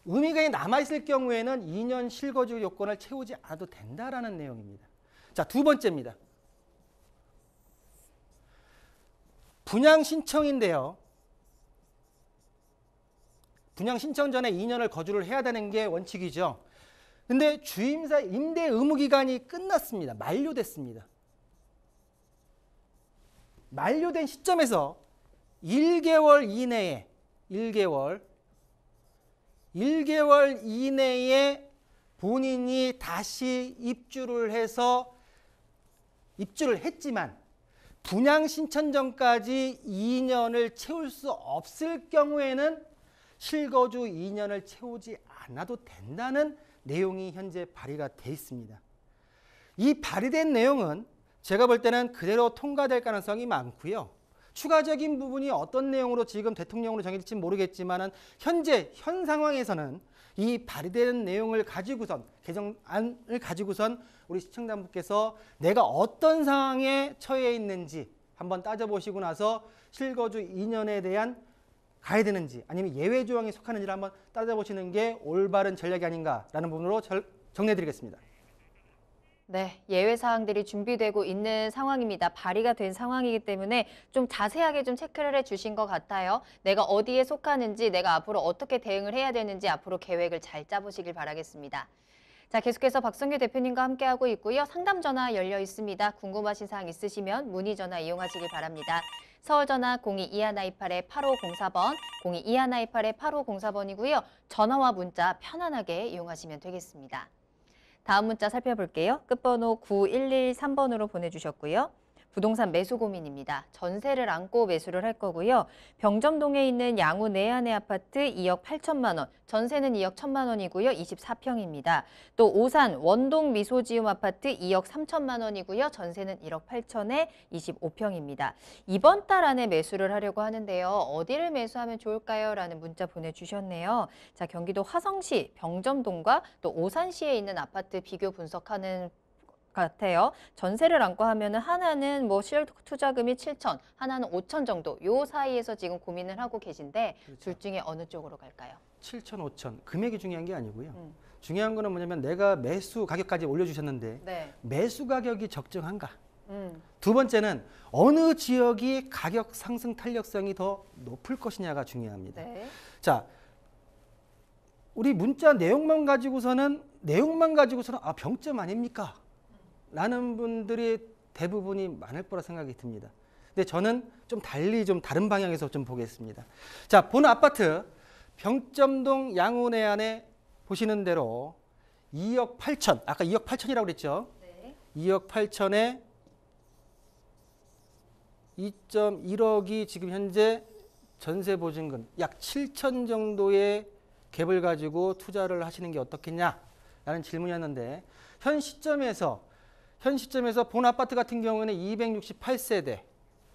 의무기간이 남아 있을 경우에는 2년 실거주 요건을 채우지 않아도 된다라는 내용입니다. 자, 두 번째입니다. 분양 신청인데요. 분양 신청 전에 2년을 거주를 해야 되는 게 원칙이죠. 근데 주임사 임대 의무 기간이 끝났습니다. 만료됐습니다. 만료된 시점에서 1개월 이내에 본인이 다시 입주를 했지만 분양 신청 전까지 2년을 채울 수 없을 경우에는 실거주 2년을 채우지 않아도 된다는 내용이 현재 발의가 돼 있습니다. 이 발의된 내용은 제가 볼 때는 그대로 통과될 가능성이 많고요. 추가적인 부분이 어떤 내용으로 지금 대통령으로 정해질지 모르겠지만 현재 현 상황에서는 이 발의되는 내용을 가지고선 개정안을 가지고선 우리 시청자분께서 내가 어떤 상황에 처해 있는지 한번 따져보시고 나서 실거주 2년에 대한 가야 되는지 아니면 예외 조항에 속하는지를 한번 따져보시는 게 올바른 전략이 아닌가라는 부분으로 정리해드리겠습니다. 네, 예외 사항들이 준비되고 있는 상황입니다. 발의가 된 상황이기 때문에 좀 자세하게 좀 체크를 해주신 것 같아요. 내가 어디에 속하는지, 내가 앞으로 어떻게 대응을 해야 되는지 앞으로 계획을 잘 짜보시길 바라겠습니다. 자, 계속해서 박성규 대표님과 함께하고 있고요. 상담 전화 열려 있습니다. 궁금하신 사항 있으시면 문의 전화 이용하시기 바랍니다. 서울 전화 02-2128-8504번, 02-2128-8504번이고요. 전화와 문자 편안하게 이용하시면 되겠습니다. 다음 문자 살펴볼게요. 끝번호 9113번으로 보내주셨고요. 부동산 매수 고민입니다. 전세를 안고 매수를 할 거고요. 병점동에 있는 양우 내안의 아파트 2억 8천만 원, 전세는 2억 1천만 원이고요. 24평입니다. 또 오산 원동 미소지움 아파트 2억 3천만 원이고요. 전세는 1억 8천에 25평입니다. 이번 달 안에 매수를 하려고 하는데요. 어디를 매수하면 좋을까요? 라는 문자 보내주셨네요. 자, 경기도 화성시 병점동과 또 오산시에 있는 아파트 비교 분석하는 같아요. 전세를 안고 하면은 하나는 뭐 실투자금이 7천, 하나는 5천 정도 요 사이에서 지금 고민을 하고 계신데 그렇죠. 둘 중에 어느 쪽으로 갈까요? 7천, 5천. 금액이 중요한 게 아니고요. 중요한 거는 뭐냐면 내가 매수 가격까지 올려주셨는데 네. 매수 가격이 적정한가? 음. 두 번째는 어느 지역이 가격 상승 탄력성이 더 높을 것이냐가 중요합니다. 네. 자, 우리 문자 내용만 가지고서는 아, 병점 아닙니까? 라는 분들이 대부분이 많을 거라 생각이 듭니다. 근데 저는 좀 달리 좀 다른 방향에서 좀 보겠습니다. 자, 본 아파트 병점동 양운해안에 보시는 대로 2억 8천, 아까 2억 8천이라고 그랬죠? 네. 2억 8천에 2.1억이 지금 현재 전세 보증금 약 7천 정도의 갭을 가지고 투자를 하시는 게 어떻겠냐라는 질문이었는데 현 시점에서 본 아파트 같은 경우에는 268세대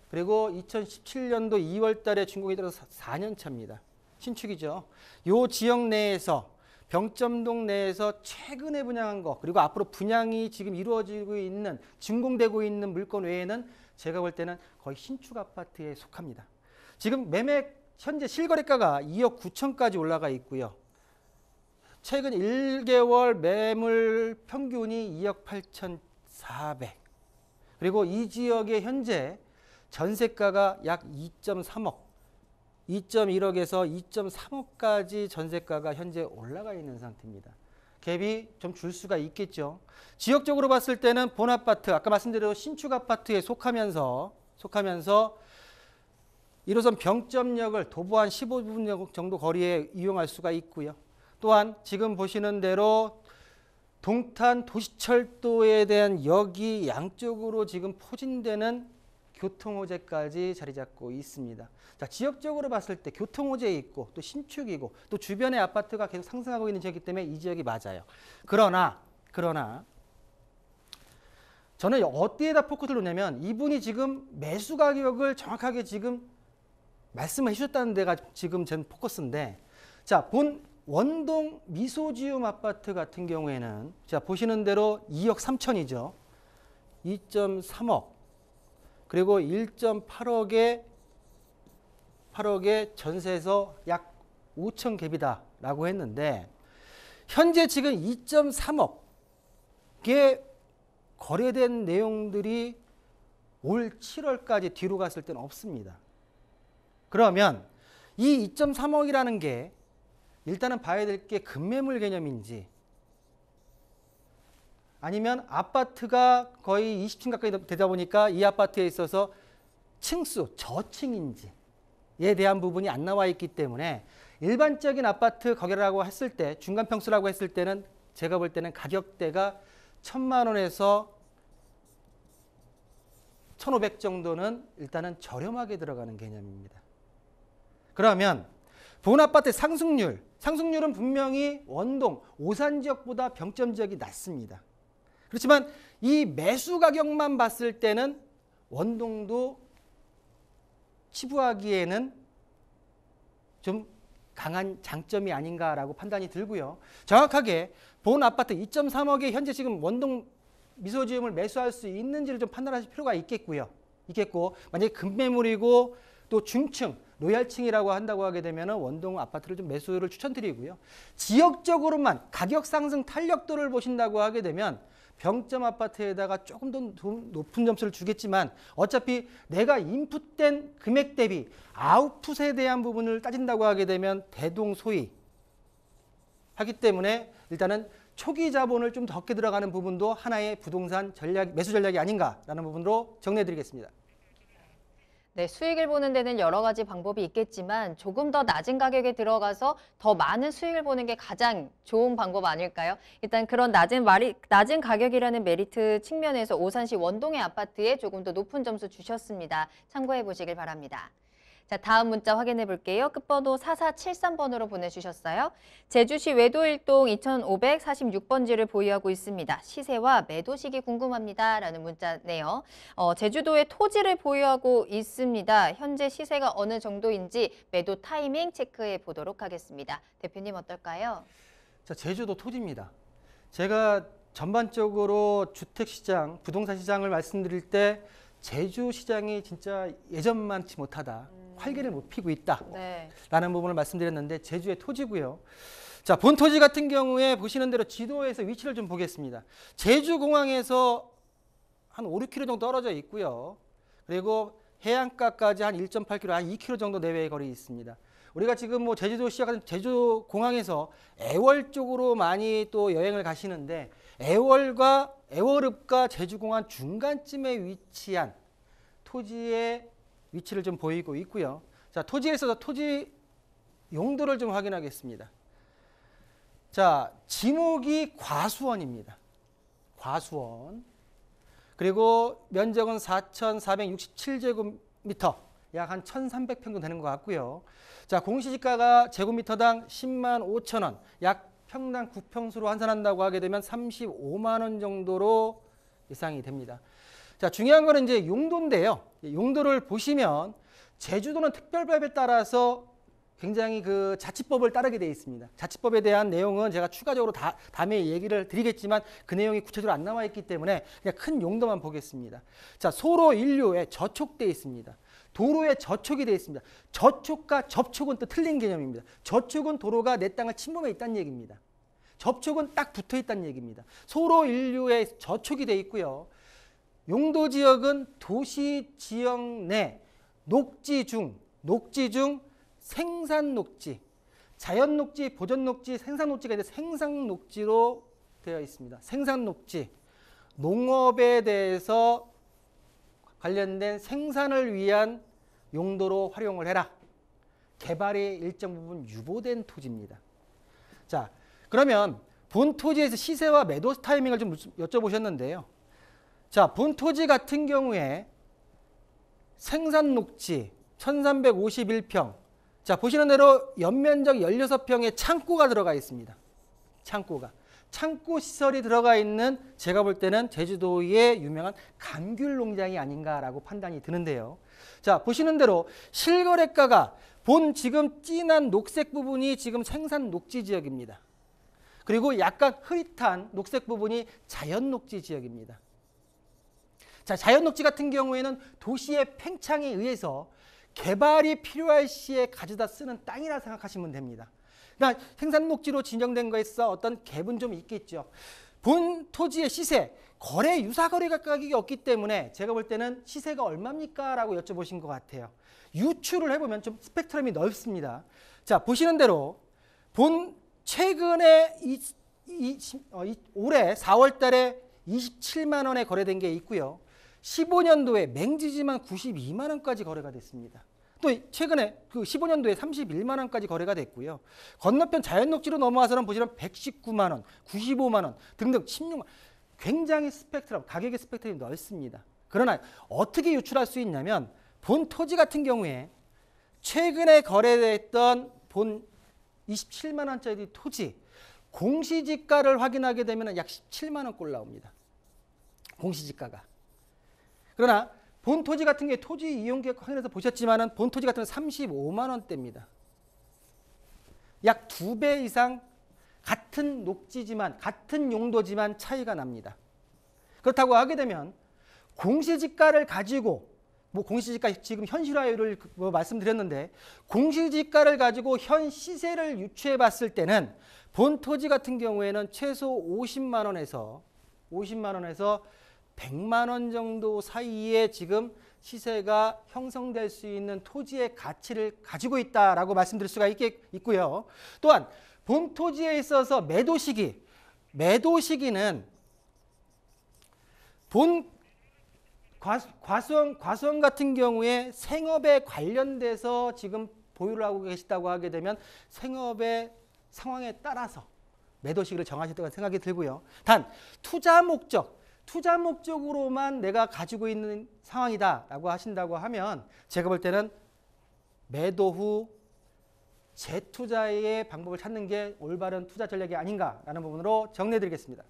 그리고 2017년도 2월 달에 준공이 들어서 4년 차입니다. 신축이죠. 요 지역 내에서 병점동 내에서 최근에 분양한 거 그리고 앞으로 분양이 지금 이루어지고 있는 준공되고 있는 물건 외에는 제가 볼 때는 거의 신축 아파트에 속합니다. 지금 매매 현재 실거래가가 2억 9천까지 올라가 있고요. 최근 1개월 매물 평균이 2억 8,400. 그리고 이 지역의 현재 전세가가 약 2.3억, 2.1억에서 2.3억까지 전세가가 현재 올라가 있는 상태입니다. 갭이 좀 줄 수가 있겠죠. 지역적으로 봤을 때는 본 아파트, 아까 말씀드린 신축 아파트에 속하면서 1호선 병점역을 도보 한 15분 정도 거리에 이용할 수가 있고요. 또한 지금 보시는 대로 동탄 도시철도에 대한 역이 양쪽으로 지금 포진되는 교통호재까지 자리 잡고 있습니다. 자, 지역적으로 봤을 때 교통호재 있고 또 신축이고 또 주변의 아파트가 계속 상승하고 있는 지역이기 때문에 이 지역이 맞아요. 그러나 저는 어디에다 포커스를 놓냐면 이분이 지금 매수 가격을 정확하게 지금 말씀을 해주셨다는 데가 지금 제 포커스인데 자, 본 원동 미소지움 아파트 같은 경우에는 자, 보시는 대로 2억 3천이죠. 2.3억 그리고 1.8억의 전세에서 약 5천 갭이다라고 했는데 현재 지금 2.3억에 거래된 내용들이 올 7월까지 뒤로 갔을 때는 없습니다. 그러면 이 2.3억이라는 게 일단은 봐야 될 게 급매물 개념인지 아니면 아파트가 거의 20층 가까이 되다 보니까 이 아파트에 있어서 층수, 저층인지에 대한 부분이 안 나와 있기 때문에 일반적인 아파트 거래라고 했을 때 중간 평수라고 했을 때는 제가 볼 때는 가격대가 1,000만 원에서 1,500 정도는 일단은 저렴하게 들어가는 개념입니다. 그러면 본 아파트의 상승률은 분명히 원동, 오산 지역보다 병점 지역이 낮습니다. 그렇지만 이 매수 가격만 봤을 때는 원동도 치부하기에는 좀 강한 장점이 아닌가라고 판단이 들고요. 정확하게 본 아파트 2.3억에 현재 지금 원동 미소지움을 매수할 수 있는지를 좀 판단하실 필요가 있겠고 만약에 급매물이고 또 중층, 로얄층이라고 한다고 하게 되면 원동 아파트를 좀 매수를 추천드리고요. 지역적으로만 가격 상승 탄력도를 보신다고 하게 되면 병점 아파트에다가 조금 더 높은 점수를 주겠지만 어차피 내가 인풋된 금액 대비 아웃풋에 대한 부분을 따진다고 하게 되면 대동소이 하기 때문에 일단은 초기 자본을 좀 적게 들어가는 부분도 하나의 부동산 전략, 매수 전략이 아닌가라는 부분으로 정리해 드리겠습니다. 네, 수익을 보는 데는 여러 가지 방법이 있겠지만 조금 더 낮은 가격에 들어가서 더 많은 수익을 보는 게 가장 좋은 방법 아닐까요? 일단 그런 낮은 가격이라는 메리트 측면에서 오산시 원동의 아파트에 조금 더 높은 점수 주셨습니다. 참고해 보시길 바랍니다. 자, 다음 문자 확인해 볼게요. 끝번호 4473번으로 보내주셨어요. 제주시 외도 1동 2546번지를 보유하고 있습니다. 시세와 매도 시기 궁금합니다. 라는 문자네요. 제주도에 토지를 보유하고 있습니다. 현재 시세가 어느 정도인지 매도 타이밍 체크해 보도록 하겠습니다. 대표님 어떨까요? 자, 제주도 토지입니다. 제가 전반적으로 주택시장, 부동산 시장을 말씀드릴 때 제주 시장이 진짜 예전만치 못하다. 활기를 못 피고 있다라는 네. 부분을 말씀드렸는데 제주의 토지고요. 자, 본 토지 같은 경우에 보시는 대로 지도에서 위치를 좀 보겠습니다. 제주공항에서 한 5, 6km 정도 떨어져 있고요. 그리고 해안가까지 한 1.8km, 한 2km 정도 내외의 거리에 있습니다. 우리가 지금 뭐 제주도시와 같은 제주공항에서 애월 쪽으로 많이 또 여행을 가시는데 애월읍과 제주공항 중간쯤에 위치한 토지의 위치를 좀 보이고 있고요. 자, 토지에 있어서 토지 용도를 좀 확인하겠습니다. 자, 지목이 과수원입니다. 과수원. 그리고 면적은 4,467제곱미터, 약 한 1,300평 정도 되는 것 같고요. 자, 공시지가가 제곱미터당 10만 5천 원, 약 평당 9평수로 환산한다고 하게 되면 35만 원 정도로 예상이 됩니다. 자, 중요한 거는 이제 용도인데요. 용도를 보시면 제주도는 특별법에 따라서 굉장히 그 자치법을 따르게 되어 있습니다. 자치법에 대한 내용은 제가 추가적으로 다음에 얘기를 드리겠지만 그 내용이 구체적으로 안 나와 있기 때문에 그냥 큰 용도만 보겠습니다. 자, 소로 인류에 저촉되어 있습니다. 도로에 저촉이 되어 있습니다. 저촉과 접촉은 또 틀린 개념입니다. 저촉은 도로가 내 땅을 침범해 있다는 얘기입니다. 접촉은 딱 붙어 있다는 얘기입니다. 소로 인류에 저촉이 되어 있고요. 용도 지역은 도시 지역 내 녹지 중 생산 녹지, 자연 녹지, 보전 녹지, 생산 녹지가 있는데 생산 녹지로 되어 있습니다. 생산 녹지, 농업에 대해서 관련된 생산을 위한 용도로 활용을 해라. 개발이 일정 부분 유보된 토지입니다. 자, 그러면 본 토지에서 시세와 매도 타이밍을 좀 여쭤보셨는데요. 자, 본 토지 같은 경우에 생산 녹지 1351평. 자, 보시는 대로 연면적 16평의 창고가 들어가 있습니다. 창고 시설이 들어가 있는 제가 볼 때는 제주도의 유명한 감귤 농장이 아닌가라고 판단이 드는데요. 자, 보시는 대로 실거래가가 본 지금 진한 녹색 부분이 지금 생산 녹지 지역입니다. 그리고 약간 흐릿한 녹색 부분이 자연 녹지 지역입니다. 자, 자연 녹지 같은 경우에는 도시의 팽창에 의해서 개발이 필요할 시에 가져다 쓰는 땅이라 생각하시면 됩니다. 그러니까 생산 녹지로 진정된 거에 있어 어떤 갭은 좀 있겠죠. 본 토지의 시세, 거래 유사거래 가격이 없기 때문에 제가 볼 때는 시세가 얼마입니까? 라고 여쭤보신 것 같아요. 유추를 해보면 좀 스펙트럼이 넓습니다. 자, 보시는 대로 본 최근에 올해 4월 달에 27만 원에 거래된 게 있고요. 15년도에 맹지지만 92만 원까지 거래가 됐습니다. 또 최근에 그 15년도에 31만 원까지 거래가 됐고요. 건너편 자연녹지로 넘어와서는 보시면 119만 원, 95만 원 등등 16만 원. 굉장히 스펙트럼, 가격의 스펙트럼이 넓습니다. 그러나 어떻게 유출할 수 있냐면 본 토지 같은 경우에 최근에 거래됐던 본 27만 원짜리 토지 공시지가를 확인하게 되면 약 17만 원꼴 나옵니다. 공시지가가. 그러나 본 토지 같은 게 토지 이용계획 확인해서 보셨지만은 본 토지 같은 게 35만 원대입니다. 약 2배 이상 같은 녹지지만 같은 용도지만 차이가 납니다. 그렇다고 하게 되면 공시지가를 가지고 공시지가 지금 현실화율을 말씀드렸는데 공시지가를 가지고 현 시세를 유추해 봤을 때는 본 토지 같은 경우에는 최소 50만 원에서 100만 원 정도 사이에 지금 시세가 형성될 수 있는 토지의 가치를 가지고 있다라고 말씀드릴 수가 있고요. 또한 본 토지에 있어서 매도 시기 매도 시기는 본 과수원 같은 경우에 생업에 관련돼서 지금 보유를 하고 계시다고 하게 되면 생업의 상황에 따라서 매도 시기를 정하실 때가 생각이 들고요. 단 투자 목적으로만 내가 가지고 있는 상황이다라고 하신다고 하면 제가 볼 때는 매도 후 재투자의 방법을 찾는 게 올바른 투자 전략이 아닌가라는 부분으로 정리해드리겠습니다.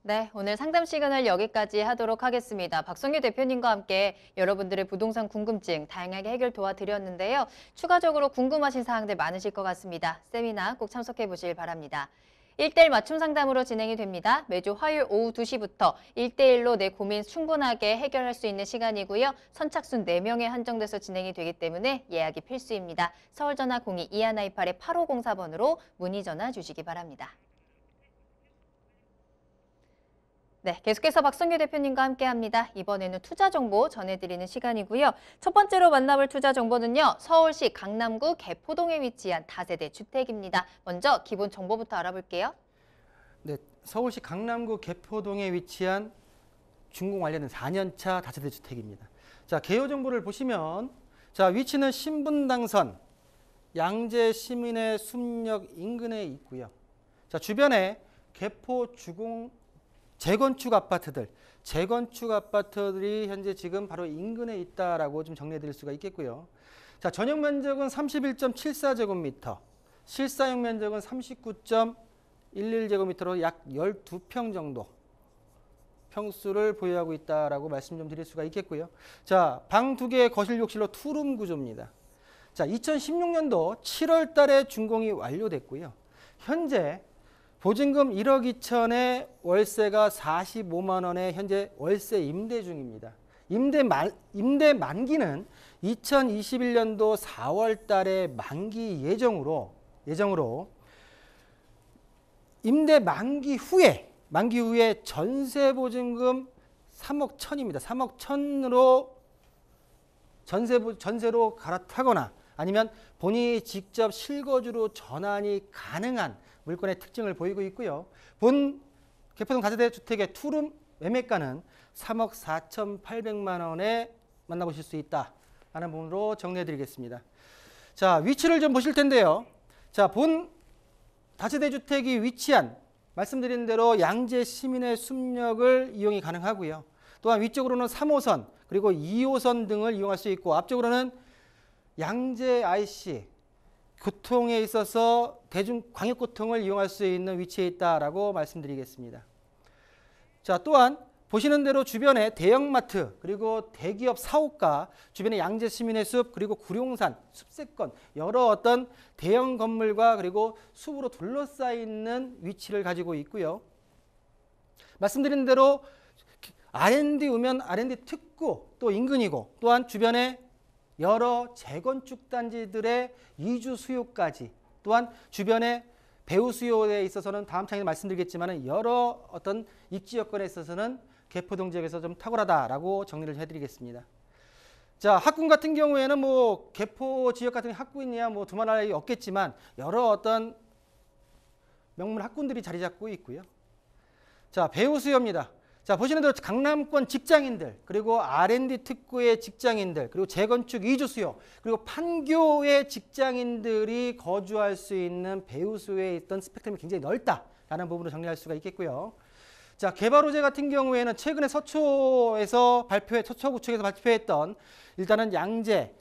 네, 오늘 상담 시그널 여기까지 하도록 하겠습니다. 박성규 대표님과 함께 여러분들의 부동산 궁금증 다양하게 해결 도와드렸는데요. 추가적으로 궁금하신 사항들 많으실 것 같습니다. 세미나 꼭 참석해 보실 바랍니다. 1대1 맞춤 상담으로 진행이 됩니다. 매주 화요일 오후 2시부터 1대1로 내 고민 충분하게 해결할 수 있는 시간이고요. 선착순 4명에 한정돼서 진행이 되기 때문에 예약이 필수입니다. 서울전화 02-2128-8504번으로 문의 전화 주시기 바랍니다. 네, 계속해서 박성규 대표님과 함께합니다. 이번에는 투자 정보 전해드리는 시간이고요. 첫 번째로 만나볼 투자 정보는요. 서울시 강남구 개포동에 위치한 다세대 주택입니다. 먼저 기본 정보부터 알아볼게요. 네, 서울시 강남구 개포동에 위치한 준공 완료된 4년차 다세대 주택입니다. 자, 개요 정보를 보시면 자, 위치는 신분당선 양재 시민의 숲역 인근에 있고요. 자, 주변에 개포 주공 재건축 아파트들이 현재 지금 바로 인근에 있다라고 좀 정리해 드릴 수가 있겠고요. 자, 전용 면적은 31.74제곱미터, 실사용 면적은 39.11제곱미터로 약 12평 정도 평수를 보유하고 있다라고 말씀 좀 드릴 수가 있겠고요. 자, 방 2개, 거실 욕실로 투룸 구조입니다. 자, 2016년도 7월 달에 준공이 완료됐고요. 현재 보증금 1억 2천에 월세가 45만 원에 현재 월세 임대 중입니다. 임대 만기는 2021년도 4월 달에 만기 예정으로 임대 만기 후에 전세 보증금 3억 1천입니다. 3억 1천으로 전세로 갈아타거나 아니면 본인이 직접 실거주로 전환이 가능한 물건의 특징을 보이고 있고요. 본 개포동 다세대 주택의 투룸 매매가는 3억 4,800만 원에 만나보실 수 있다라는 부분으로 정리해드리겠습니다. 자, 위치를 좀 보실 텐데요. 자, 본 다세대 주택이 위치한 말씀드린 대로 양재 시민의 숲역을 이용이 가능하고요. 또한 위쪽으로는 3호선 그리고 2호선 등을 이용할 수 있고 앞쪽으로는 양재 IC 교통에 있어서 광역교통을 이용할 수 있는 위치에 있다라고 말씀드리겠습니다. 자, 또한 보시는 대로 주변에 대형마트 그리고 대기업 사옥가 주변에 양재 시민의 숲 그리고 구룡산 숲세권 여러 어떤 대형 건물과 그리고 숲으로 둘러싸여 위치를 가지고 있고요. 말씀드린 대로 R&D 우면 R&D 특구 또 인근이고 또한 주변에 여러 재건축 단지들의 이주 수요까지 또한 주변에 배후 수요에 있어서는 다음 장에 말씀드리겠지만 여러 어떤 입지 여건에 있어서는 개포동 지역에서 좀 탁월하다라고 정리를 해드리겠습니다. 자, 학군 같은 경우에는 뭐 개포 지역 같은 학군이야 뭐 두말할 나위 없겠지만 여러 어떤 명문 학군들이 자리 잡고 있고요. 자, 배후 수요입니다. 자, 보시는 대로 강남권 직장인들 그리고 R&D 특구의 직장인들 그리고 재건축 이주 수요 그리고 판교의 직장인들이 거주할 수 있는 배후 수요에 있던 스펙트럼이 굉장히 넓다라는 부분으로 정리할 수가 있겠고요. 자, 개발 호재 같은 경우에는 최근에 서초구청에서 발표했던 일단은 양재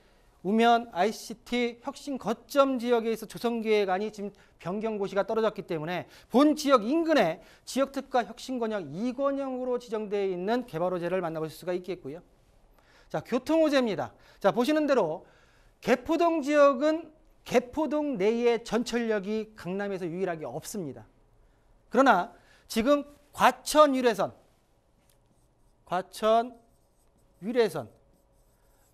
우면 ICT 혁신 거점 지역에 있어 조성계획안이 지금 변경고시가 떨어졌기 때문에 본 지역 인근에 지역특화 혁신권역 2권역으로 지정되어 있는 개발호재를 만나보실 수가 있겠고요. 자, 교통호재입니다. 자, 보시는 대로 개포동 지역은 개포동 내에 전철역이 강남에서 유일하게 없습니다. 그러나 지금 과천 유래선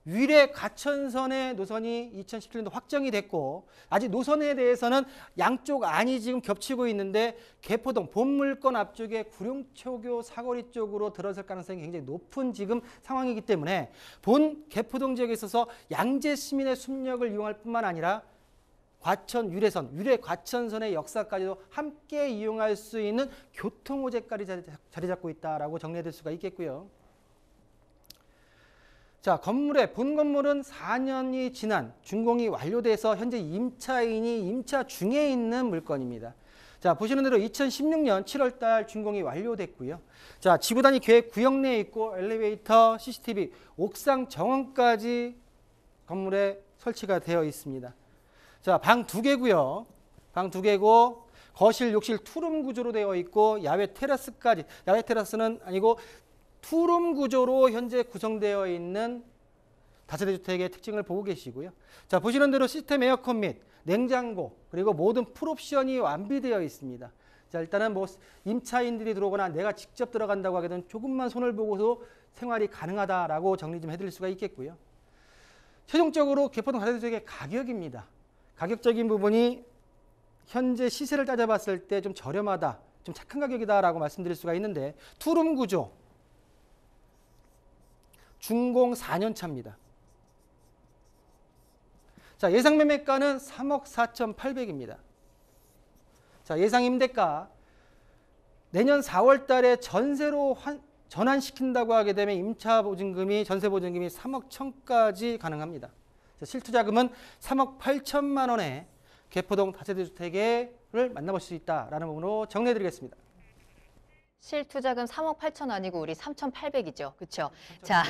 위례 가천선의 노선이 2017년도 확정이 됐고 아직 노선에 대해서는 양쪽 안이 지금 겹치고 있는데 개포동 본물권 앞쪽에 구룡초교 사거리 쪽으로 들어설 가능성이 굉장히 높은 지금 상황이기 때문에 본 개포동 지역에 있어서 양재 시민의 숲역을 이용할 뿐만 아니라 과천 유래선, 유래 과천선의 역사까지도 함께 이용할 수 있는 교통호재까지 자리 잡고 있다라고 정리해둘 수가 있겠고요. 자, 본 건물은 4년이 지난 준공이 완료돼서 현재 임차인이 임차 중에 있는 물건입니다. 자, 보시는 대로 2016년 7월 달 준공이 완료됐고요. 자, 지구 단위 계획 구역 내에 있고 엘리베이터, CCTV, 옥상 정원까지 건물에 설치가 되어 있습니다. 자, 방 2개고요. 방 2개고 거실, 욕실 투룸 구조로 되어 있고 야외 테라스까지, 야외 테라스는 아니고 투룸 구조로 현재 구성되어 있는 다세대 주택의 특징을 보고 계시고요. 자, 보시는 대로 시스템 에어컨 및 냉장고 그리고 모든 풀옵션이 완비되어 있습니다. 자, 일단은 뭐 임차인들이 들어오거나 내가 직접 들어간다고 하게 되면 조금만 손을 보고도 생활이 가능하다라고 정리 좀 해드릴 수가 있겠고요. 최종적으로 개포동 다세대 주택의 가격입니다. 가격적인 부분이 현재 시세를 따져봤을 때 좀 저렴하다, 좀 착한 가격이다라고 말씀드릴 수가 있는데 투룸 구조, 준공 4년 차입니다. 자, 예상 매매가는 3억 4,800입니다. 자, 예상 임대가 내년 4월 달에 전세로 전환시킨다고 하게 되면 임차 보증금이, 전세 보증금이 3억 1천까지 가능합니다. 자, 실투자금은 3억 8천만 원에 개포동 다세대 주택을 만나볼 수 있다라는 부분으로 정리해 드리겠습니다. 실투자금 3억 8천 아니고 우리 3,800이죠. 그렇죠? 자,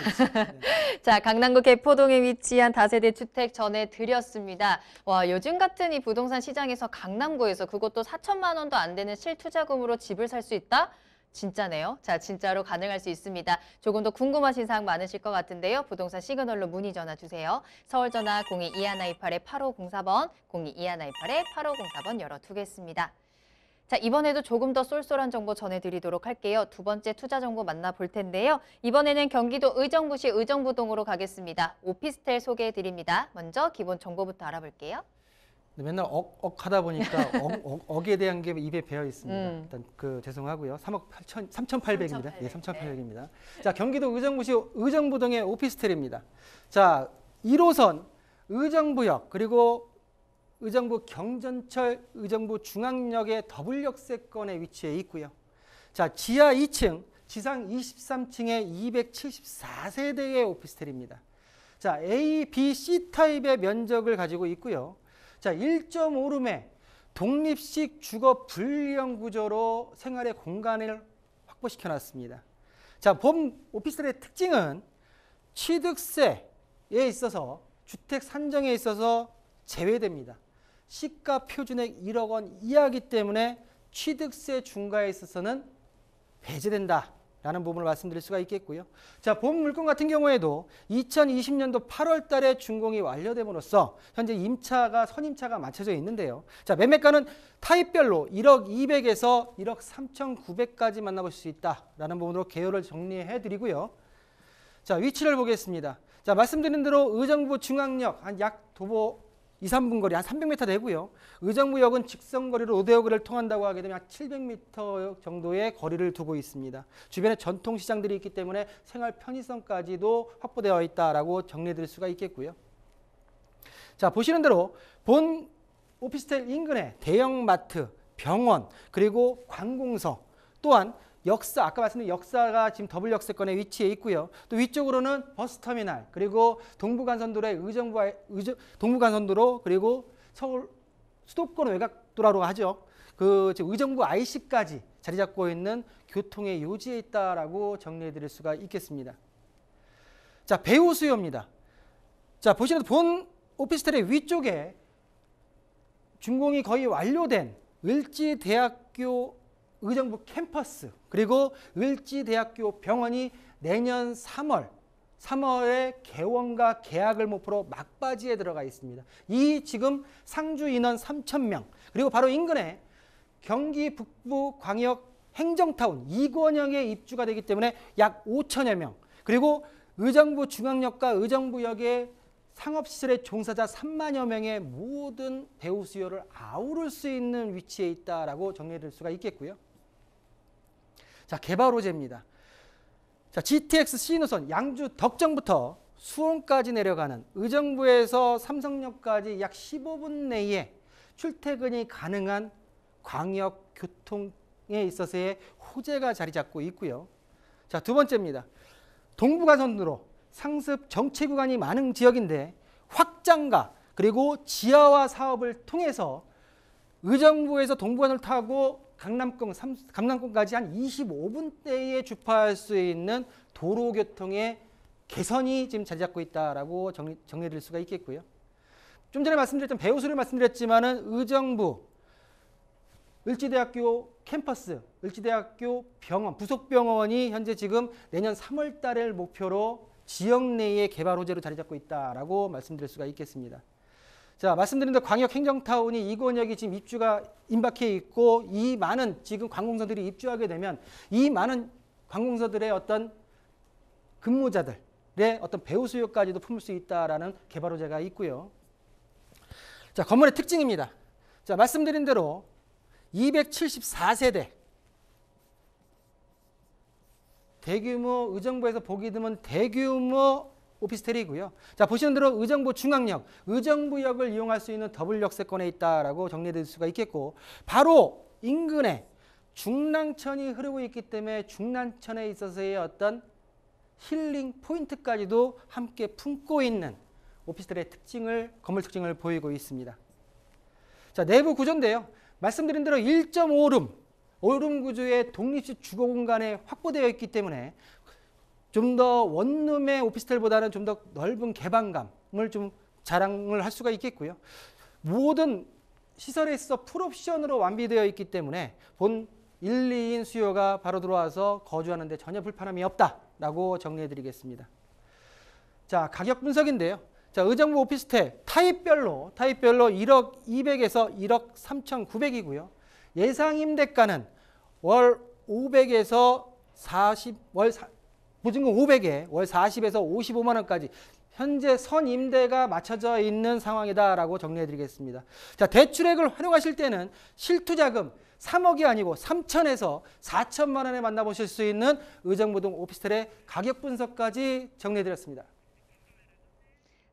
자, 강남구 개포동에 위치한 다세대 주택 전해드렸습니다. 와, 요즘 같은 이 부동산 시장에서 강남구에서 그것도 4천만 원도 안 되는 실투자금으로 집을 살 수 있다? 진짜네요. 자, 진짜로 가능할 수 있습니다. 조금 더 궁금하신 사항 많으실 것 같은데요. 부동산 시그널로 문의 전화 주세요. 서울 전화 02-2128-8504번, 02-2128-8504번 열어두겠습니다. 자, 이번에도 조금 더 쏠쏠한 정보 전해드리도록 할게요. 두 번째 투자 정보 만나볼 텐데요. 이번에는 경기도 의정부시 의정부동으로 가겠습니다. 오피스텔 소개해드립니다. 먼저 기본 정보부터 알아볼게요. 맨날 하다 보니까 억에 대한 게 입에 배어 있습니다. 일단 죄송하고요. 3억 3,800입니다. 예, 3,800입니다. 자, 경기도 의정부시 의정부동의 오피스텔입니다. 자, 1호선 의정부역 그리고 의정부 경전철 의정부 중앙역의 더블역세권에 위치해 있고요. 자, 지하 2층, 지상 23층의 274세대의 오피스텔입니다. 자, A, B, C 타입의 면적을 가지고 있고요. 자, 1.5룸의 독립식 주거 분리형 구조로 생활의 공간을 확보시켜 놨습니다. 자, 본 오피스텔의 특징은 취득세에 있어서 주택 산정에 있어서 제외됩니다. 시가 표준액 1억 원 이하이기 때문에 취득세 중과에 있어서는 배제된다라는 부분을 말씀드릴 수가 있겠고요. 자, 본 물건 같은 경우에도 2020년도 8월 달에 준공이 완료됨으로써 현재 선임차가 맞춰져 있는데요. 자, 매매가는 타입별로 1억 200에서 1억 3,900까지 만나볼 수 있다라는 부분으로 개요를 정리해 드리고요. 자, 위치를 보겠습니다. 자, 말씀드린 대로 의정부 중앙역 한 약 도보 2, 3분 거리 한 300m 되고요. 의정부역은 직선거리로 로데오거리를 통한다고 하게 되면 약 700m 정도의 거리를 두고 있습니다. 주변에 전통시장들이 있기 때문에 생활 편의성까지도 확보되어 있다라고 정리해드릴 수가 있겠고요. 자, 보시는 대로 본 오피스텔 인근에 대형마트, 병원, 그리고 관공서 또한 아까 말씀드린 역사가 지금 더블 역세권에 위치해 있고요. 또 위쪽으로는 버스터미널, 그리고 동부간선도로의 동부간선도로, 그리고 서울 수도권 외곽도로라고 하죠. 지금 의정부 IC까지 자리 잡고 있는 교통의 요지에 있다라고 정리해 드릴 수가 있겠습니다. 자, 배후 수요입니다. 자, 보시는 본 오피스텔의 위쪽에 준공이 거의 완료된 을지대학교 의정부 캠퍼스 그리고 을지대학교 병원이 내년 3월에 개원과 개학을 목표로 막바지에 들어가 있습니다. 이 지금 상주 인원 3,000명 그리고 바로 인근에 경기 북부 광역 행정타운 이권역에 입주가 되기 때문에 약 5천여 명 그리고 의정부 중앙역과 의정부역의 상업시설의 종사자 3만여 명의 모든 배후 수요를 아우를 수 있는 위치에 있다라고 정리해 드릴 수가 있겠고요. 자, 개발 호재입니다. 자, GTX C노선 양주 덕정부터 수원까지 내려가는 의정부에서 삼성역까지 약 15분 내에 출퇴근이 가능한 광역 교통에 있어서의 호재가 자리 잡고 있고요. 자, 두 번째입니다. 동부가선도로 상습 정체 구간이 많은 지역인데 확장과 그리고 지하화 사업을 통해서 의정부에서 동부간을 타고 강남권까지 한 25분대에 주파할 수 있는 도로교통의 개선이 지금 자리 잡고 있다라고 정리해드릴 수가 있겠고요. 좀 전에 말씀드렸던 배우수를 말씀드렸지만은 의정부 을지대학교 캠퍼스, 을지대학교 병원, 부속병원이 현재 지금 내년 3월 달을 목표로 지역 내의 개발 호재로 자리 잡고 있다라고 말씀드릴 수가 있겠습니다. 자, 말씀드린 대로 광역행정타운이 이권역이 지금 입주가 임박해 있고 이 많은 지금 관공서들이 입주하게 되면 이 많은 관공서들의 어떤 근무자들의 어떤 배우 수요까지도 품을 수 있다라는 개발 호재가 있고요. 자, 건물의 특징입니다. 자, 말씀드린 대로 274세대 대규모 의정부에서 보기 드문 대규모 오피스텔이고요. 자, 보시는 대로 의정부 중앙역, 의정부역을 이용할 수 있는 더블 역세권에 있다라고 정리해드릴 수가 있겠고 바로 인근에 중랑천이 흐르고 있기 때문에 중랑천에 있어서의 어떤 힐링 포인트까지도 함께 품고 있는 오피스텔의 건물 특징을 보이고 있습니다. 자, 내부 구조인데요. 말씀드린 대로 1.5룸, 5룸 구조의 독립식 주거 공간에 확보되어 있기 때문에 좀 더 원룸의 오피스텔보다는 좀 더 넓은 개방감을 좀 자랑을 할 수가 있겠고요. 모든 시설에 있어 풀옵션으로 완비되어 있기 때문에 본 1, 2인 수요가 바로 들어와서 거주하는 데 전혀 불편함이 없다라고 정리해 드리겠습니다. 자, 가격 분석인데요. 자, 의정부 오피스텔 타입별로 1억 200에서 1억 3,900이고요. 예상 임대가는 월 500에서 40, 보증금 500에 월 40에서 55만 원까지 현재 선임대가 맞춰져 있는 상황이다라고 정리해 드리겠습니다. 자, 대출액을 활용하실 때는 실투자금 3억이 아니고 3천에서 4천만 원에 만나보실 수 있는 의정부동 오피스텔의 가격 분석까지 정리해 드렸습니다.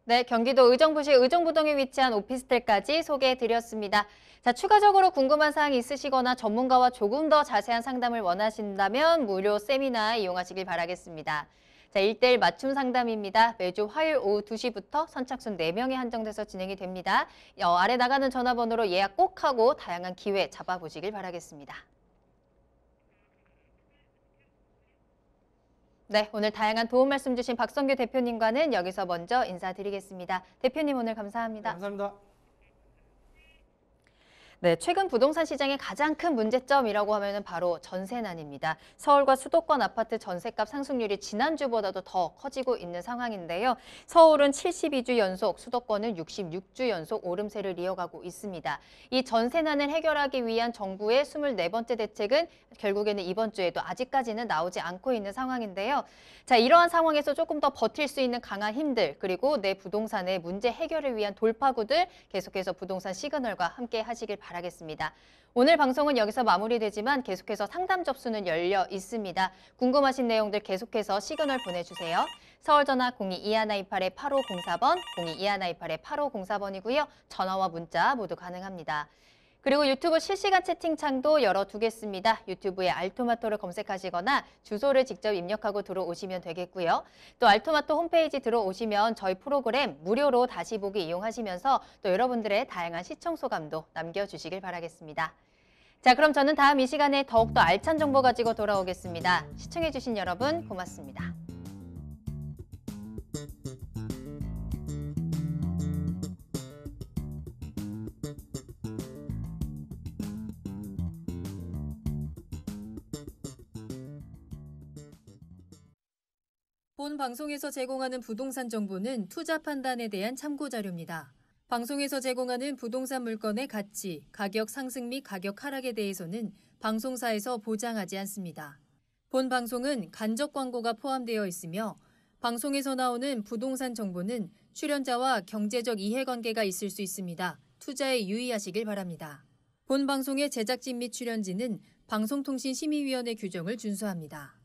네, 경기도 의정부시 의정부동에 위치한 오피스텔까지 소개해드렸습니다. 자, 추가적으로 궁금한 사항이 있으시거나 전문가와 조금 더 자세한 상담을 원하신다면 무료 세미나 이용하시길 바라겠습니다. 자, 1:1 맞춤 상담입니다. 매주 화요일 오후 2시부터 선착순 4명이 한정돼서 진행이 됩니다. 아래 나가는 전화번호로 예약 꼭 하고 다양한 기회 잡아보시길 바라겠습니다. 네, 오늘 다양한 도움 말씀 주신 박성규 대표님과는 여기서 먼저 인사드리겠습니다. 대표님 오늘 감사합니다. 네, 감사합니다. 네, 최근 부동산 시장의 가장 큰 문제점이라고 하면 바로 전세난입니다. 서울과 수도권 아파트 전세값 상승률이 지난주보다도 더 커지고 있는 상황인데요. 서울은 72주 연속, 수도권은 66주 연속 오름세를 이어가고 있습니다. 이 전세난을 해결하기 위한 정부의 24번째 대책은 결국에는 이번 주에도 아직까지는 나오지 않고 있는 상황인데요. 자, 이러한 상황에서 조금 더 버틸 수 있는 강한 힘들, 그리고 내 부동산의 문제 해결을 위한 돌파구들 계속해서 부동산 시그널과 함께 하시길 바라겠습니다. 오늘 방송은 여기서 마무리되지만 계속해서 상담 접수는 열려 있습니다. 궁금하신 내용들 계속해서 시그널 보내주세요. 서울전화 022128-8504번, 022128-8504번이고요. 전화와 문자 모두 가능합니다. 그리고 유튜브 실시간 채팅창도 열어두겠습니다. 유튜브에 알토마토를 검색하시거나 주소를 직접 입력하고 들어오시면 되겠고요. 또 알토마토 홈페이지 들어오시면 저희 프로그램 무료로 다시 보기 이용하시면서 또 여러분들의 다양한 시청 소감도 남겨주시길 바라겠습니다. 자, 그럼 저는 다음 이 시간에 더욱더 알찬 정보 가지고 돌아오겠습니다. 시청해주신 여러분 고맙습니다. 본 방송에서 제공하는 부동산 정보는 투자 판단에 대한 참고 자료입니다. 방송에서 제공하는 부동산 물건의 가치, 가격 상승 및 가격 하락에 대해서는 방송사에서 보장하지 않습니다. 본 방송은 간접 광고가 포함되어 있으며 방송에서 나오는 부동산 정보는 출연자와 경제적 이해관계가 있을 수 있습니다. 투자에 유의하시길 바랍니다. 본 방송의 제작진 및 출연진은 방송통신심의위원회 규정을 준수합니다.